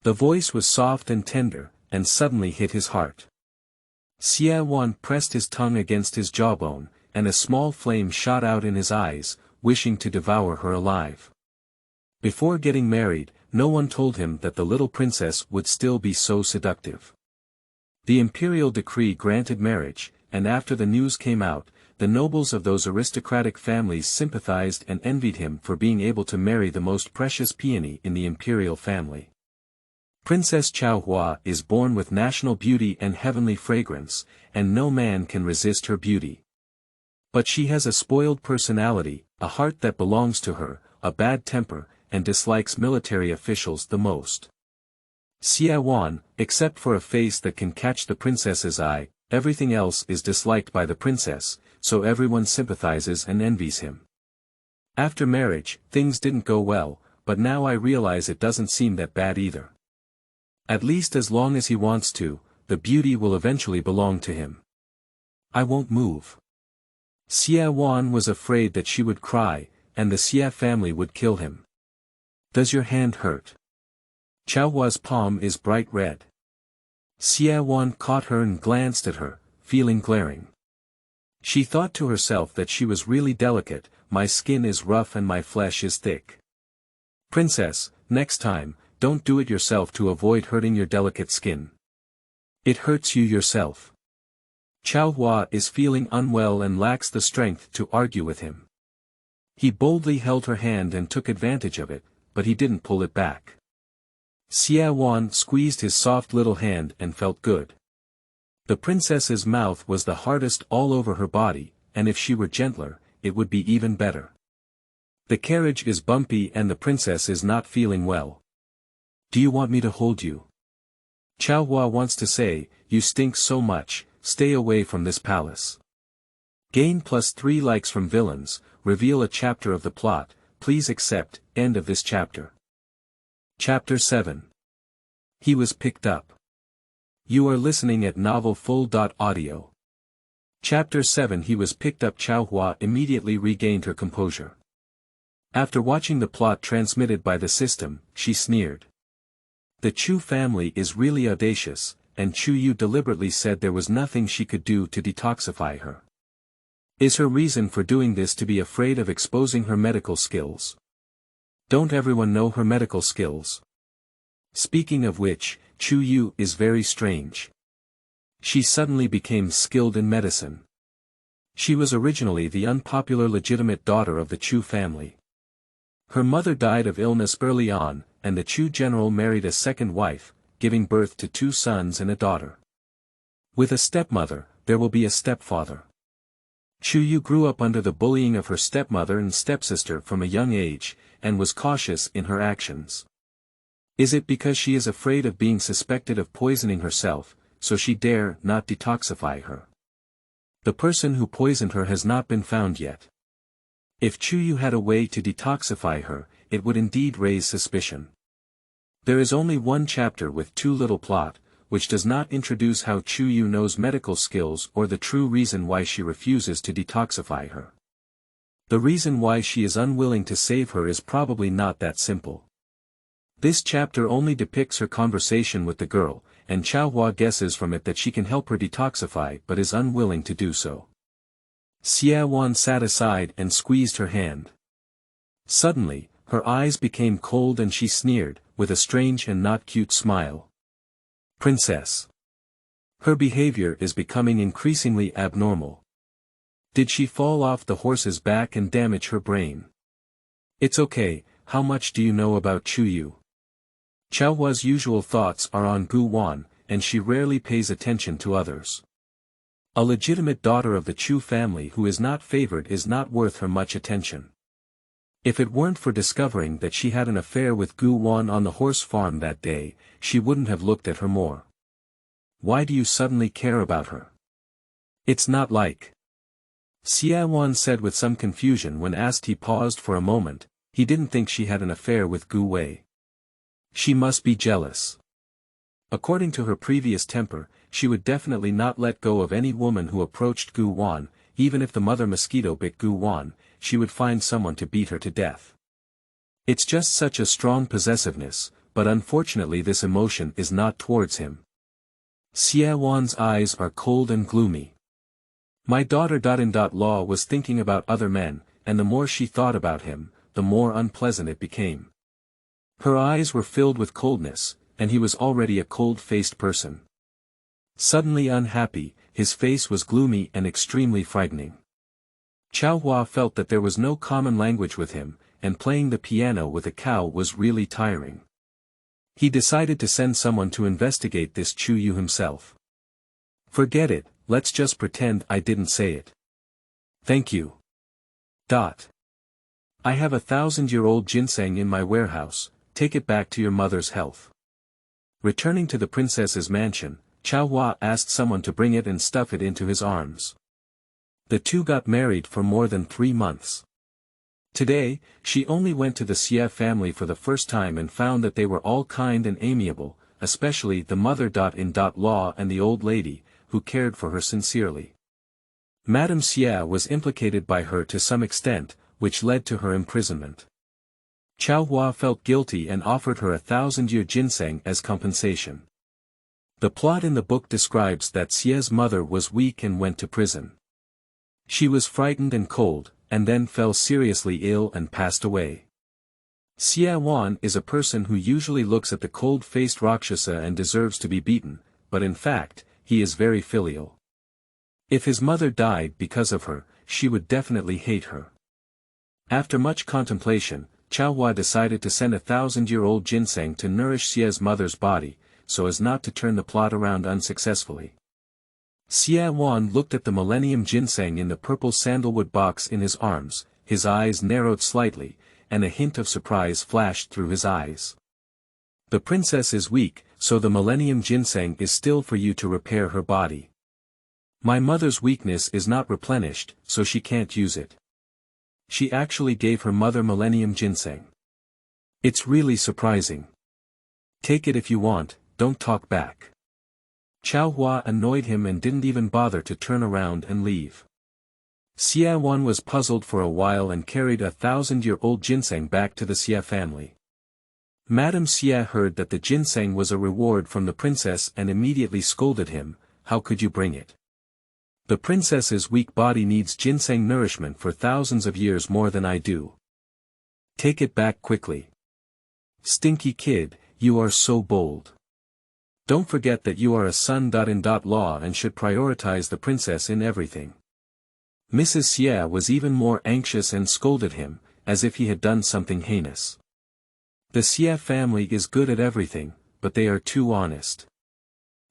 The voice was soft and tender, and suddenly hit his heart. Xie Wan pressed his tongue against his jawbone, and a small flame shot out in his eyes, wishing to devour her alive. Before getting married, no one told him that the little princess would still be so seductive. The imperial decree granted marriage, and after the news came out, the nobles of those aristocratic families sympathized and envied him for being able to marry the most precious peony in the imperial family. Princess Chaohua is born with national beauty and heavenly fragrance, and no man can resist her beauty. But she has a spoiled personality, a heart that belongs to her, a bad temper, and dislikes military officials the most. Xie Wan, except for a face that can catch the princess's eye, everything else is disliked by the princess, so everyone sympathizes and envies him. After marriage, things didn't go well, but now I realize it doesn't seem that bad either. At least as long as he wants to, the beauty will eventually belong to him. I won't move. Xie Wan was afraid that she would cry, and the Xie family would kill him. Does your hand hurt? Chaohua's palm is bright red. Xie Wan caught her and glanced at her, feeling glaring. She thought to herself that she was really delicate. My skin is rough and my flesh is thick. Princess, next time, don't do it yourself to avoid hurting your delicate skin. It hurts you yourself. Chaohua is feeling unwell and lacks the strength to argue with him. He boldly held her hand and took advantage of it, but he didn't pull it back. Xie Wan squeezed his soft little hand and felt good. The princess's mouth was the hardest all over her body, and if she were gentler, it would be even better. The carriage is bumpy and the princess is not feeling well. Do you want me to hold you? Chaohua wants to say, you stink so much, stay away from this palace. Gain +3 likes from villains, reveal a chapter of the plot, please accept, end of this chapter. Chapter 7. He was picked up. You are listening at novelfull.audio. Chapter 7. He was picked up. Chaohua immediately regained her composure. After watching the plot transmitted by the system, she sneered. The Chu family is really audacious, and Chu Yu deliberately said there was nothing she could do to detoxify her. Is her reason for doing this to be afraid of exposing her medical skills? Don't everyone know her medical skills? Speaking of which, Chu Yu is very strange. She suddenly became skilled in medicine. She was originally the unpopular legitimate daughter of the Chu family. Her mother died of illness early on, and the Chu general married a second wife, giving birth to 2 sons and a daughter. With a stepmother, there will be a stepfather. Chu Yu grew up under the bullying of her stepmother and stepsister from a young age, and was cautious in her actions. Is it because she is afraid of being suspected of poisoning herself, so she dare not detoxify her? The person who poisoned her has not been found yet. If Chu Yu had a way to detoxify her, it would indeed raise suspicion. There is only one chapter with too little plot, which does not introduce how Chu Yu knows medical skills or the true reason why she refuses to detoxify her. The reason why she is unwilling to save her is probably not that simple. This chapter only depicts her conversation with the girl, and Chaohua guesses from it that she can help her detoxify but is unwilling to do so. Xie Wan sat aside and squeezed her hand. Suddenly, her eyes became cold and she sneered, with a strange and not cute smile. Princess. Her behavior is becoming increasingly abnormal. Did she fall off the horse's back and damage her brain? It's okay, how much do you know about Chu Yu? Chaohua's usual thoughts are on Gu Wan, and she rarely pays attention to others. A legitimate daughter of the Chu family who is not favored is not worth her much attention. If it weren't for discovering that she had an affair with Gu Wan on the horse farm that day, she wouldn't have looked at her more. Why do you suddenly care about her? It's not like. Xie Wan said with some confusion when asked. He paused for a moment. He didn't think she had an affair with Gu Wei. She must be jealous. According to her previous temper, she would definitely not let go of any woman who approached Gu Wan. Even if the mother mosquito bit Gu Wan, she would find someone to beat her to death. It's just such a strong possessiveness, but unfortunately this emotion is not towards him. Xie Wan's eyes are cold and gloomy. My daughter-in-law was thinking about other men, and the more she thought about him, the more unpleasant it became. Her eyes were filled with coldness, and he was already a cold-faced person. Suddenly unhappy, his face was gloomy and extremely frightening. Chaohua felt that there was no common language with him, and playing the piano with a cow was really tiring. He decided to send someone to investigate this Chu Yu himself. Forget it, let's just pretend I didn't say it. Thank you. I have 1,000-year-old ginseng in my warehouse, take it back to your mother's health. Returning to the princess's mansion, Chaohua asked someone to bring it and stuff it into his arms. The two got married for more than 3 months. Today, she only went to the Xie family for the first time and found that they were all kind and amiable, especially the mother-in-law and the old lady, who cared for her sincerely. Madame Xie was implicated by her to some extent, which led to her imprisonment. Chaohua felt guilty and offered her 1,000-year ginseng as compensation. The plot in the book describes that Xie's mother was weak and went to prison. She was frightened and cold, and then fell seriously ill and passed away. Xie Wan is a person who usually looks at the cold-faced Rakshasa and deserves to be beaten, but in fact, he is very filial. If his mother died because of her, she would definitely hate her. After much contemplation, Chaohua decided to send 1,000-year-old ginseng to nourish Xie's mother's body, so as not to turn the plot around unsuccessfully. Xie Wan looked at the millennium ginseng in the purple sandalwood box in his arms, his eyes narrowed slightly, and a hint of surprise flashed through his eyes. The princess is weak, so the millennium ginseng is still for you to repair her body. My mother's weakness is not replenished, so she can't use it. She actually gave her mother millennium ginseng. It's really surprising. Take it if you want, don't talk back. Chaohua annoyed him and didn't even bother to turn around and leave. Xie Wan was puzzled for a while and carried 1,000-year-old ginseng back to the Xie family. Madame Xie heard that the ginseng was a reward from the princess and immediately scolded him, "How could you bring it? The princess's weak body needs ginseng nourishment for thousands of years more than I do. Take it back quickly. Stinky kid, you are so bold. Don't forget that you are a son-in-law and should prioritize the princess in everything." Mrs. Xie was even more anxious and scolded him, as if he had done something heinous. The Xie family is good at everything, but they are too honest.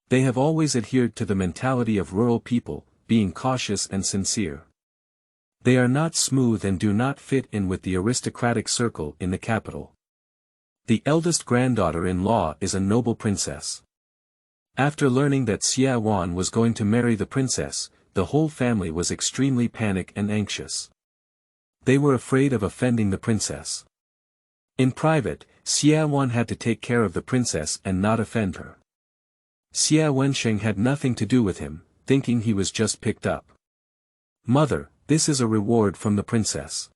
They have always adhered to the mentality of rural people, being cautious and sincere. They are not smooth and do not fit in with the aristocratic circle in the capital. The eldest granddaughter-in-law is a noble princess. After learning that Xie Wan was going to marry the princess, the whole family was extremely panicked and anxious. They were afraid of offending the princess. In private, Xie Wan had to take care of the princess and not offend her. Xie Wensheng had nothing to do with him, thinking he was just picked up. "Mother, this is a reward from the princess.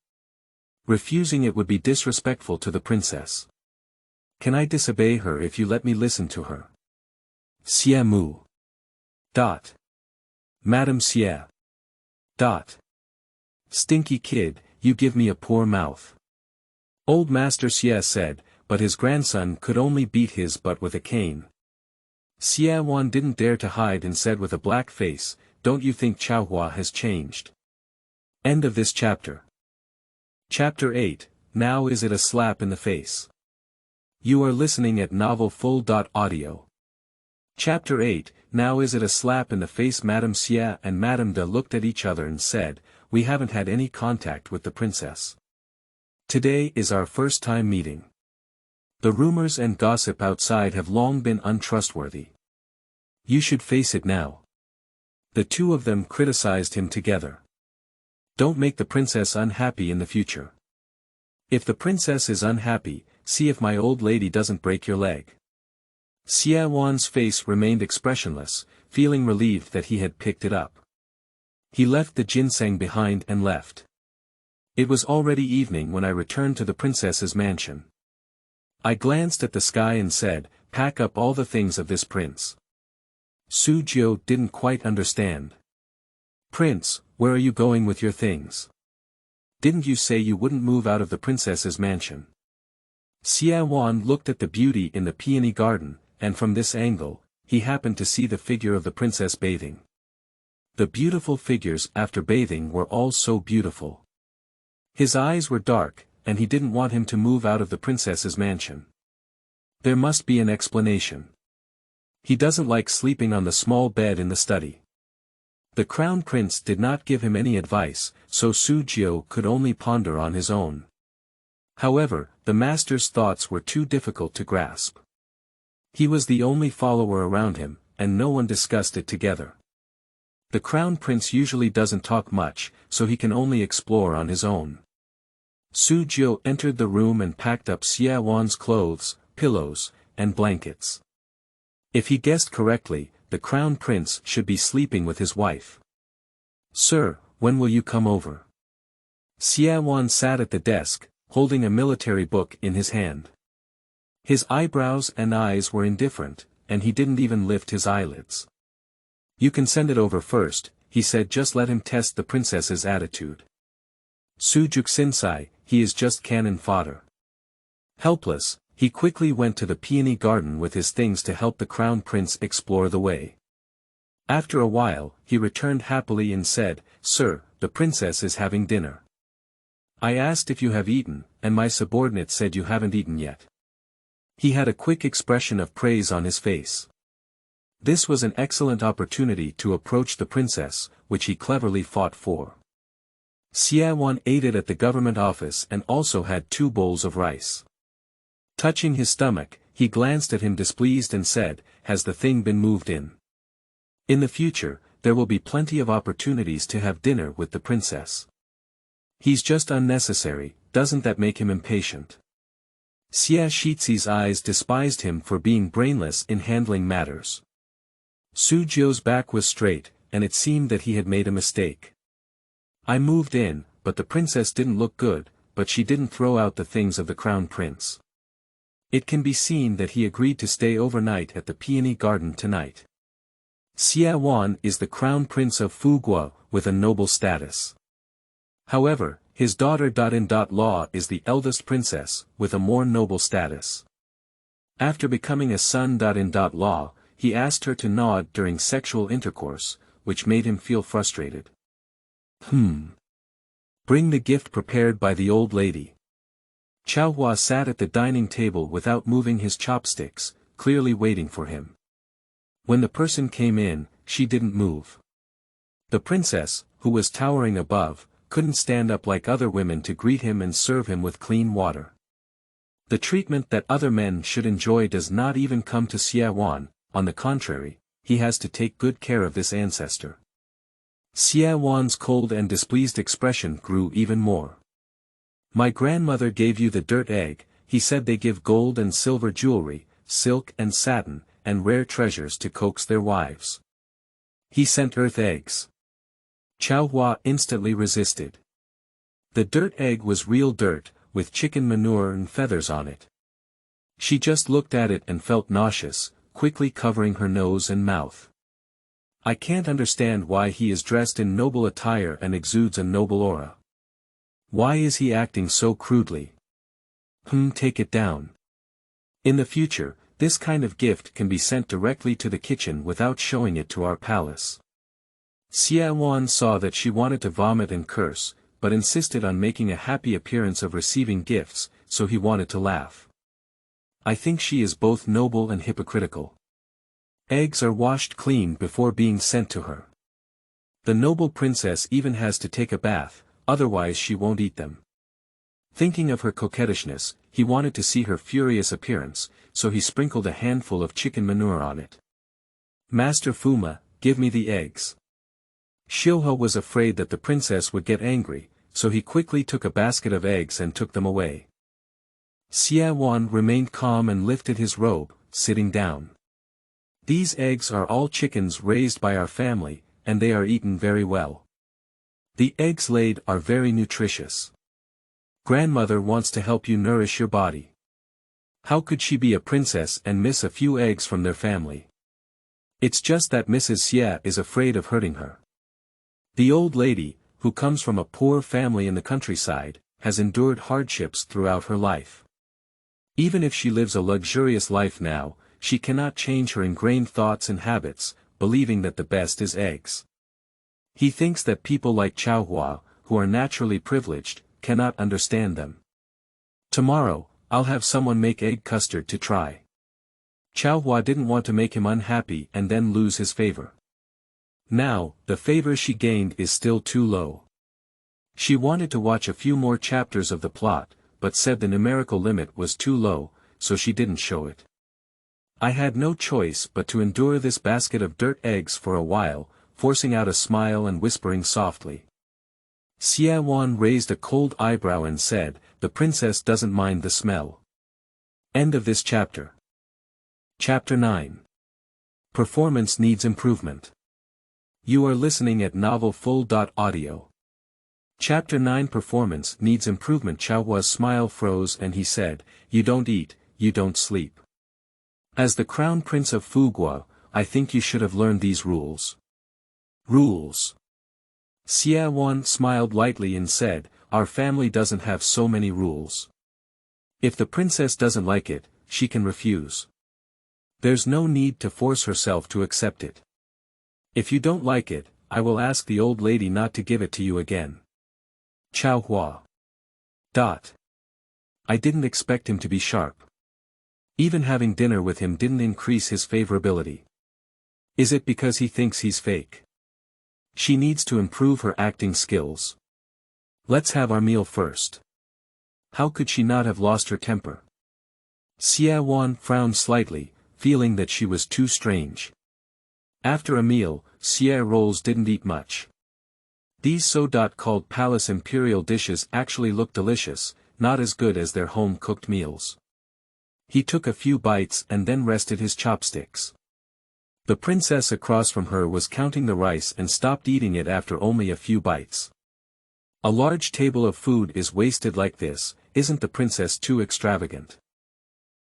Refusing it would be disrespectful to the princess. Can I disobey her if you let me listen to her?" Xie Mu. Madam Xie. Stinky kid, you give me a poor mouth. Old Master Xie said, but his grandson could only beat his butt with a cane. Xie Wan didn't dare to hide and said with a black face, "Don't you think Chaohua has changed?" End of this chapter. Chapter 8, Now Is It a Slap in the Face? You are listening at novelfull.audio. Chapter 8, Now Is It a Slap in the Face? Madame Xie and Madame De looked at each other and said, "We haven't had any contact with the princess. Today is our first time meeting. The rumors and gossip outside have long been untrustworthy. You should face it now." The two of them criticized him together. "Don't make the princess unhappy in the future. If the princess is unhappy, see if my old lady doesn't break your leg." Xie Wan's face remained expressionless, feeling relieved that he had picked it up. He left the ginseng behind and left. It was already evening when I returned to the princess's mansion. I glanced at the sky and said, "Pack up all the things of this prince." Su Jiu didn't quite understand. "Prince, where are you going with your things? Didn't you say you wouldn't move out of the princess's mansion?" Xie Wan looked at the beauty in the peony garden, and from this angle, he happened to see the figure of the princess bathing. The beautiful figures after bathing were all so beautiful. His eyes were dark, and he didn't want him to move out of the princess's mansion. There must be an explanation. He doesn't like sleeping on the small bed in the study. The crown prince did not give him any advice, so Su Jiu could only ponder on his own. However, the master's thoughts were too difficult to grasp. He was the only follower around him, and no one discussed it together. The crown prince usually doesn't talk much, so he can only explore on his own. Su Jiu entered the room and packed up Xia Wan's clothes, pillows, and blankets. If he guessed correctly, the crown prince should be sleeping with his wife. "Sir, when will you come over?" Xia Wan sat at the desk, holding a military book in his hand. His eyebrows and eyes were indifferent, and he didn't even lift his eyelids. "You can send it over first," he said. "Just let him test the princess's attitude. Sujuk Sinsai, he is just cannon fodder." Helpless, he quickly went to the peony garden with his things to help the crown prince explore the way. After a while, he returned happily and said, "Sir, the princess is having dinner. I asked if you have eaten, and my subordinate said you haven't eaten yet." He had a quick expression of praise on his face. This was an excellent opportunity to approach the princess, which he cleverly fought for. Xia Wan ate it at the government office and also had 2 bowls of rice. Touching his stomach, he glanced at him displeased and said, "Has the thing been moved in? In the future, there will be plenty of opportunities to have dinner with the princess. He's just unnecessary, doesn't that make him impatient?" Xia Shizi's eyes despised him for being brainless in handling matters. Su Jiu's back was straight, and it seemed that he had made a mistake. "I moved in, but the princess didn't look good, but she didn't throw out the things of the crown prince. It can be seen that he agreed to stay overnight at the peony garden tonight. Xia Wan is the crown prince of Fugua, with a noble status. However, his daughter-in-law is the eldest princess, with a more noble status. After becoming a son-in-law, he asked her to nod during sexual intercourse, which made him feel frustrated. Bring the gift prepared by the old lady." Chaohua sat at the dining table without moving his chopsticks, clearly waiting for him. When the person came in, she didn't move. The princess, who was towering above, couldn't stand up like other women to greet him and serve him with clean water. The treatment that other men should enjoy does not even come to Xia Wan. On the contrary, he has to take good care of this ancestor. Xia Wan's cold and displeased expression grew even more. "My grandmother gave you the dirt egg," he said. "They give gold and silver jewelry, silk and satin, and rare treasures to coax their wives. He sent earth eggs." Chaohua instantly resisted. The dirt egg was real dirt, with chicken manure and feathers on it. She just looked at it and felt nauseous, quickly covering her nose and mouth. "I can't understand why he is dressed in noble attire and exudes a noble aura. Why is he acting so crudely? Take it down. In the future, this kind of gift can be sent directly to the kitchen without showing it to our palace." Xia Wan saw that she wanted to vomit and curse, but insisted on making a happy appearance of receiving gifts, so he wanted to laugh. "I think she is both noble and hypocritical. Eggs are washed clean before being sent to her. The noble princess even has to take a bath, otherwise she won't eat them." Thinking of her coquettishness, he wanted to see her furious appearance, so he sprinkled a handful of chicken manure on it. "Master Fuma, give me the eggs." Chaohua was afraid that the princess would get angry, so he quickly took a basket of eggs and took them away. Xia Wan remained calm and lifted his robe, sitting down. "These eggs are all chickens raised by our family, and they are eaten very well. The eggs laid are very nutritious. Grandmother wants to help you nourish your body. How could she be a princess and miss a few eggs from their family? It's just that Mrs. Xia is afraid of hurting her. The old lady, who comes from a poor family in the countryside, has endured hardships throughout her life. Even if she lives a luxurious life now, she cannot change her ingrained thoughts and habits, believing that the best is eggs. He thinks that people like Chaohua, who are naturally privileged, cannot understand them. Tomorrow, I'll have someone make egg custard to try." Chaohua didn't want to make him unhappy and then lose his favor. Now, the favor she gained is still too low. She wanted to watch a few more chapters of the plot, but said the numerical limit was too low, so she didn't show it. I had no choice but to endure this basket of dirt eggs for a while, forcing out a smile and whispering softly. Xie Wan raised a cold eyebrow and said, "The princess doesn't mind the smell." End of this chapter. Chapter 9. Performance needs improvement. You are listening at novelfull.audio. Chapter 9. Performance needs improvement. Chaohua's smile froze and he said, "You don't eat, you don't sleep. As the crown prince of Fugua, I think you should have learned these rules." Rules. Xie Wan smiled lightly and said, "Our family doesn't have so many rules. If the princess doesn't like it, she can refuse. There's no need to force herself to accept it. If you don't like it, I will ask the old lady not to give it to you again." Chaohua. I didn't expect him to be sharp. Even having dinner with him didn't increase his favorability. Is it because he thinks he's fake? She needs to improve her acting skills. Let's have our meal first. How could she not have lost her temper? Xie Wan frowned slightly, feeling that she was too strange. After a meal, Xie Rolls didn't eat much. These so-called palace imperial dishes actually look delicious, not as good as their home-cooked meals. He took a few bites and then rested his chopsticks. The princess across from her was counting the rice and stopped eating it after only a few bites. A large table of food is wasted like this, isn't the princess too extravagant?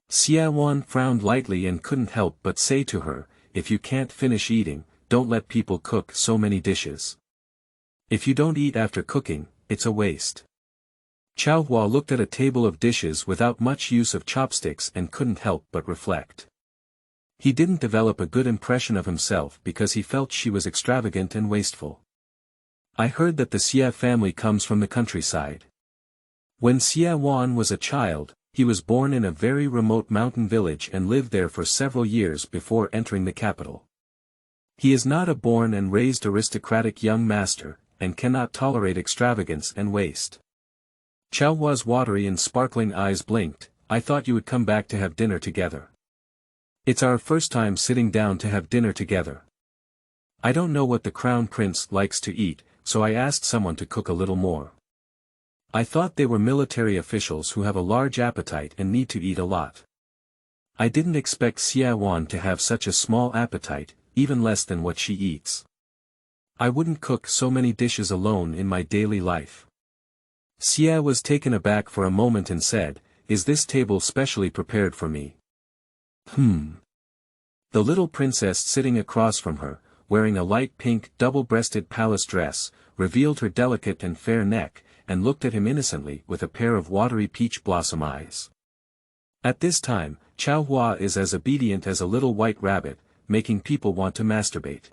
Xie Wan frowned lightly and couldn't help but say to her, "If you can't finish eating, don't let people cook so many dishes. If you don't eat after cooking, it's a waste." Chaohua looked at a table of dishes without much use of chopsticks and couldn't help but reflect. He didn't develop a good impression of himself because he felt she was extravagant and wasteful. I heard that the Xie family comes from the countryside. When Xie Wan was a child, he was born in a very remote mountain village and lived there for several years before entering the capital. He is not a born and raised aristocratic young master, and cannot tolerate extravagance and waste. Chaohua's watery and sparkling eyes blinked. "I thought you would come back to have dinner together. It's our first time sitting down to have dinner together. I don't know what the crown prince likes to eat, so I asked someone to cook a little more. I thought they were military officials who have a large appetite and need to eat a lot. I didn't expect Xie Wan to have such a small appetite, even less than what she eats. I wouldn't cook so many dishes alone in my daily life." Xie was taken aback for a moment and said, "Is this table specially prepared for me?" The little princess sitting across from her, wearing a light pink double-breasted palace dress, revealed her delicate and fair neck, and looked at him innocently with a pair of watery peach blossom eyes. At this time, Chaohua is as obedient as a little white rabbit, making people want to masturbate.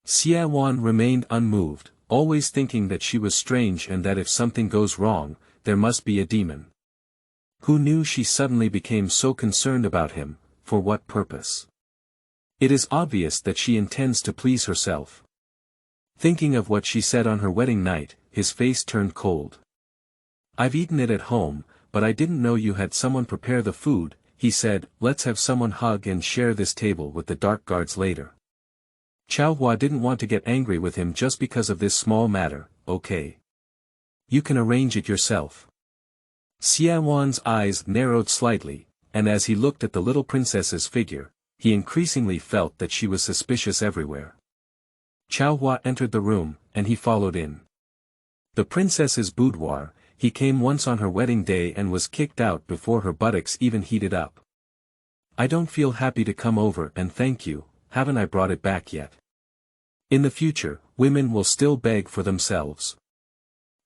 Xie Wan remained unmoved, always thinking that she was strange and that if something goes wrong, there must be a demon. Who knew she suddenly became so concerned about him, for what purpose? It is obvious that she intends to please herself. Thinking of what she said on her wedding night, his face turned cold. "I've eaten it at home, but I didn't know you had someone prepare the food," he said. "Let's have someone hug and share this table with the dark guards later." Chaohua didn't want to get angry with him just because of this small matter. "Okay. You can arrange it yourself." Xie Wan's eyes narrowed slightly, and as he looked at the little princess's figure, he increasingly felt that she was suspicious everywhere. Chaohua entered the room, and he followed in. The princess's boudoir. He came once on her wedding day and was kicked out before her buttocks even heated up. "I don't feel happy to come over and thank you, haven't I brought it back yet? In the future, women will still beg for themselves."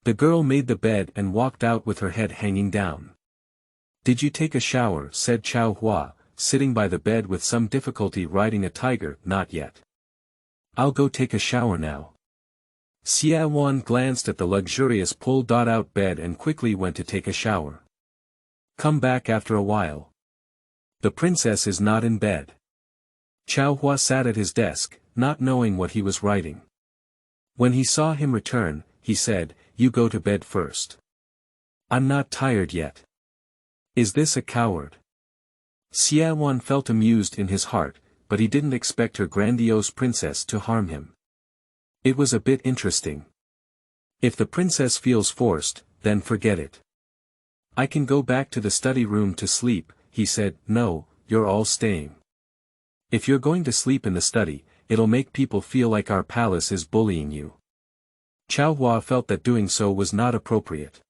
The girl made the bed and walked out with her head hanging down. "Did you take a shower?" said Chaohua, sitting by the bed with some difficulty riding a tiger. "Not yet. I'll go take a shower now." Xie Wan glanced at the luxurious pull-out bed and quickly went to take a shower. "Come back after a while. The princess is not in bed." Chaohua sat at his desk, not knowing what he was writing. When he saw him return, he said, "You go to bed first. I'm not tired yet." "Is this a coward?" Xie Wan felt amused in his heart, but he didn't expect her grandiose princess to harm him. It was a bit interesting. If the princess feels forced, then forget it. I can go back to the study room to sleep, he said. No, you're all staying. If you're going to sleep in the study, it'll make people feel like our palace is bullying you. Chaohua felt that doing so was not appropriate.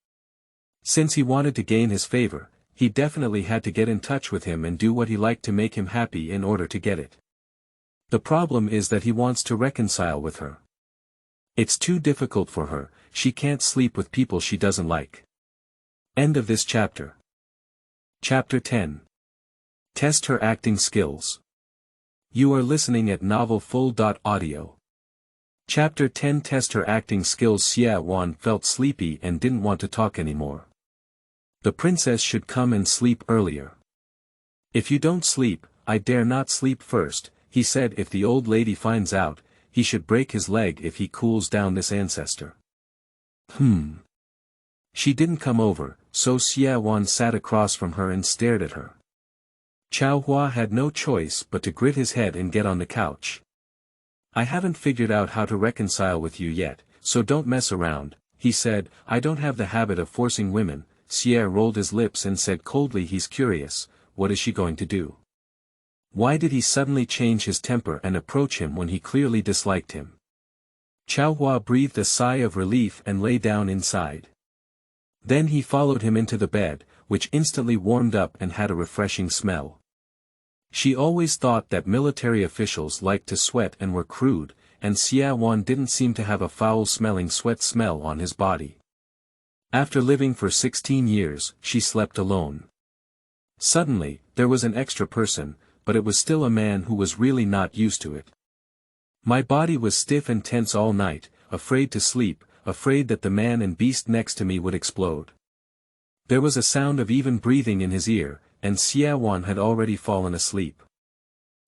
Since he wanted to gain his favor, he definitely had to get in touch with him and do what he liked to make him happy in order to get it. The problem is that he wants to reconcile with her. It's too difficult for her, she can't sleep with people she doesn't like. End of this chapter. Chapter 10. Test her acting skills. You are listening at novelfull.audio. Chapter 10. Test her acting skills. Xie Wan felt sleepy and didn't want to talk anymore. The princess should come and sleep earlier. If you don't sleep, I dare not sleep first, he said. If the old lady finds out, he should break his leg if he cools down this ancestor. She didn't come over, so Xie Wan sat across from her and stared at her. Chaohua had no choice but to grit his head and get on the couch. I haven't figured out how to reconcile with you yet, so don't mess around, he said. I don't have the habit of forcing women. Xie rolled his lips and said coldly. He's curious, what is she going to do? Why did he suddenly change his temper and approach him when he clearly disliked him? Chaohua breathed a sigh of relief and lay down inside. Then he followed him into the bed, which instantly warmed up and had a refreshing smell. She always thought that military officials liked to sweat and were crude, and Xie Wan didn't seem to have a foul-smelling sweat smell on his body. After living for 16 years, she slept alone. Suddenly, there was an extra person, but it was still a man who was really not used to it. My body was stiff and tense all night, afraid to sleep, afraid that the man and beast next to me would explode. There was a sound of even breathing in his ear, and Xie Wan had already fallen asleep.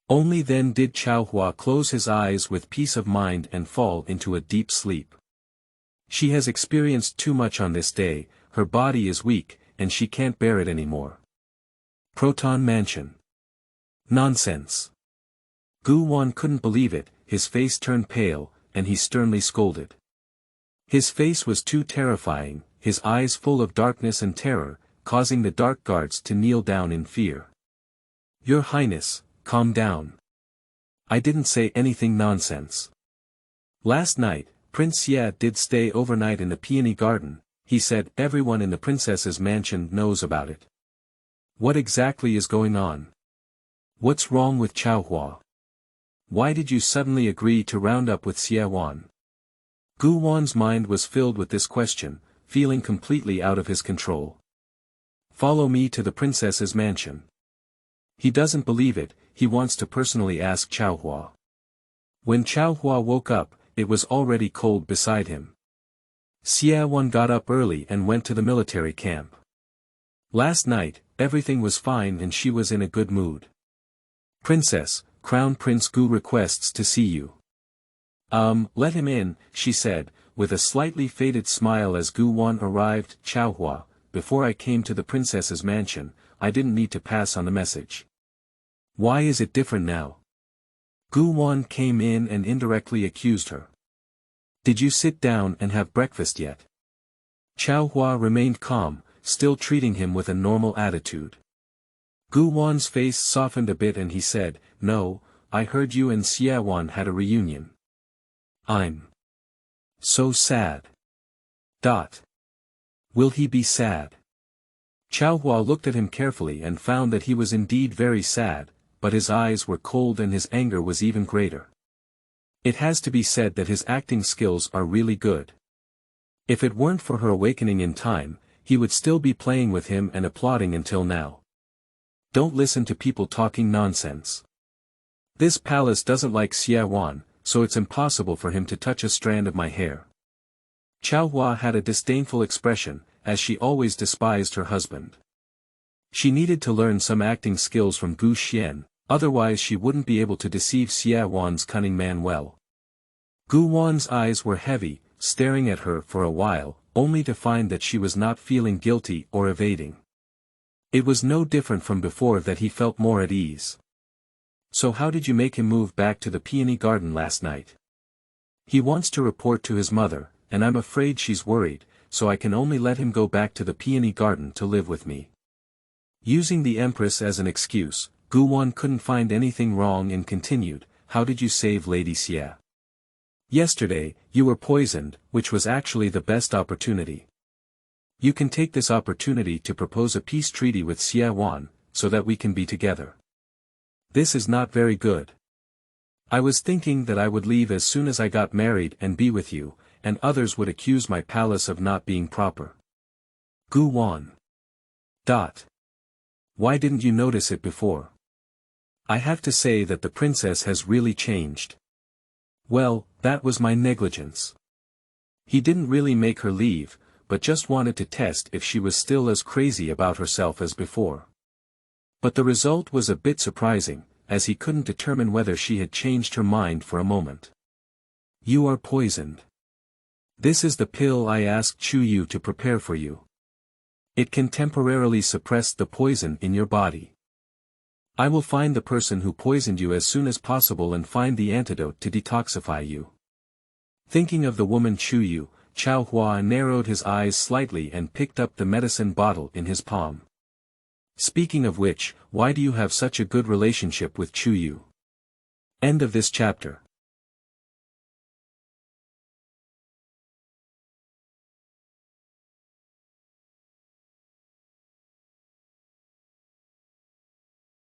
Only then did Chaohua close his eyes with peace of mind and fall into a deep sleep. She has experienced too much on this day, her body is weak, and she can't bear it anymore. Proton Mansion. Nonsense. Gu Wan couldn't believe it, his face turned pale, and he sternly scolded. His face was too terrifying, his eyes full of darkness and terror, causing the dark guards to kneel down in fear. Your Highness, calm down. I didn't say anything nonsense. Last night, Prince Ye did stay overnight in the peony garden, he said. Everyone in the princess's mansion knows about it. What exactly is going on? What's wrong with Chaohua? Why did you suddenly agree to round up with Xie Wan? Gu Wan's mind was filled with this question, feeling completely out of his control. Follow me to the princess's mansion. He doesn't believe it, he wants to personally ask Chaohua. When Chaohua woke up, it was already cold beside him. Xie Wan got up early and went to the military camp. Last night, everything was fine and she was in a good mood. Princess, Crown Prince Gu requests to see you. Let him in, she said, with a slightly faded smile as Gu Wan arrived. Chaohua, before I came to the princess's mansion, I didn't need to pass on the message. Why is it different now? Gu Wan came in and indirectly accused her. Did you sit down and have breakfast yet? Chaohua remained calm, still treating him with a normal attitude. Gu Wan's face softened a bit and he said, No, I heard you and Xie Wan had a reunion. I'm so sad. Will he be sad? Chaohua looked at him carefully and found that he was indeed very sad, but his eyes were cold and his anger was even greater. It has to be said that his acting skills are really good. If it weren't for her awakening in time, he would still be playing with him and applauding until now. Don't listen to people talking nonsense. This palace doesn't like Xie Wan, so it's impossible for him to touch a strand of my hair. Chaohua had a disdainful expression, as she always despised her husband. She needed to learn some acting skills from Gu Xian, otherwise she wouldn't be able to deceive Xie Wan's cunning man well. Gu Wan's eyes were heavy, staring at her for a while, only to find that she was not feeling guilty or evading. It was no different from before that he felt more at ease. So how did you make him move back to the peony garden last night? He wants to report to his mother, and I'm afraid she's worried, so I can only let him go back to the peony garden to live with me. Using the Empress as an excuse, Guwan couldn't find anything wrong and continued, how did you save Lady Xie? Yesterday, you were poisoned, which was actually the best opportunity. You can take this opportunity to propose a peace treaty with Xie Wan, so that we can be together. This is not very good. I was thinking that I would leave as soon as I got married and be with you, and others would accuse my palace of not being proper. Guwan. Why didn't you notice it before? I have to say that the princess has really changed. Well, that was my negligence. He didn't really make her leave, but just wanted to test if she was still as crazy about herself as before. But the result was a bit surprising, as he couldn't determine whether she had changed her mind for a moment. You are poisoned. This is the pill I asked Chu Yu to prepare for you. It can temporarily suppress the poison in your body. I will find the person who poisoned you as soon as possible and find the antidote to detoxify you. Thinking of the woman Chu Yu, Chaohua narrowed his eyes slightly and picked up the medicine bottle in his palm. Speaking of which, why do you have such a good relationship with Chu Yu? End of this chapter.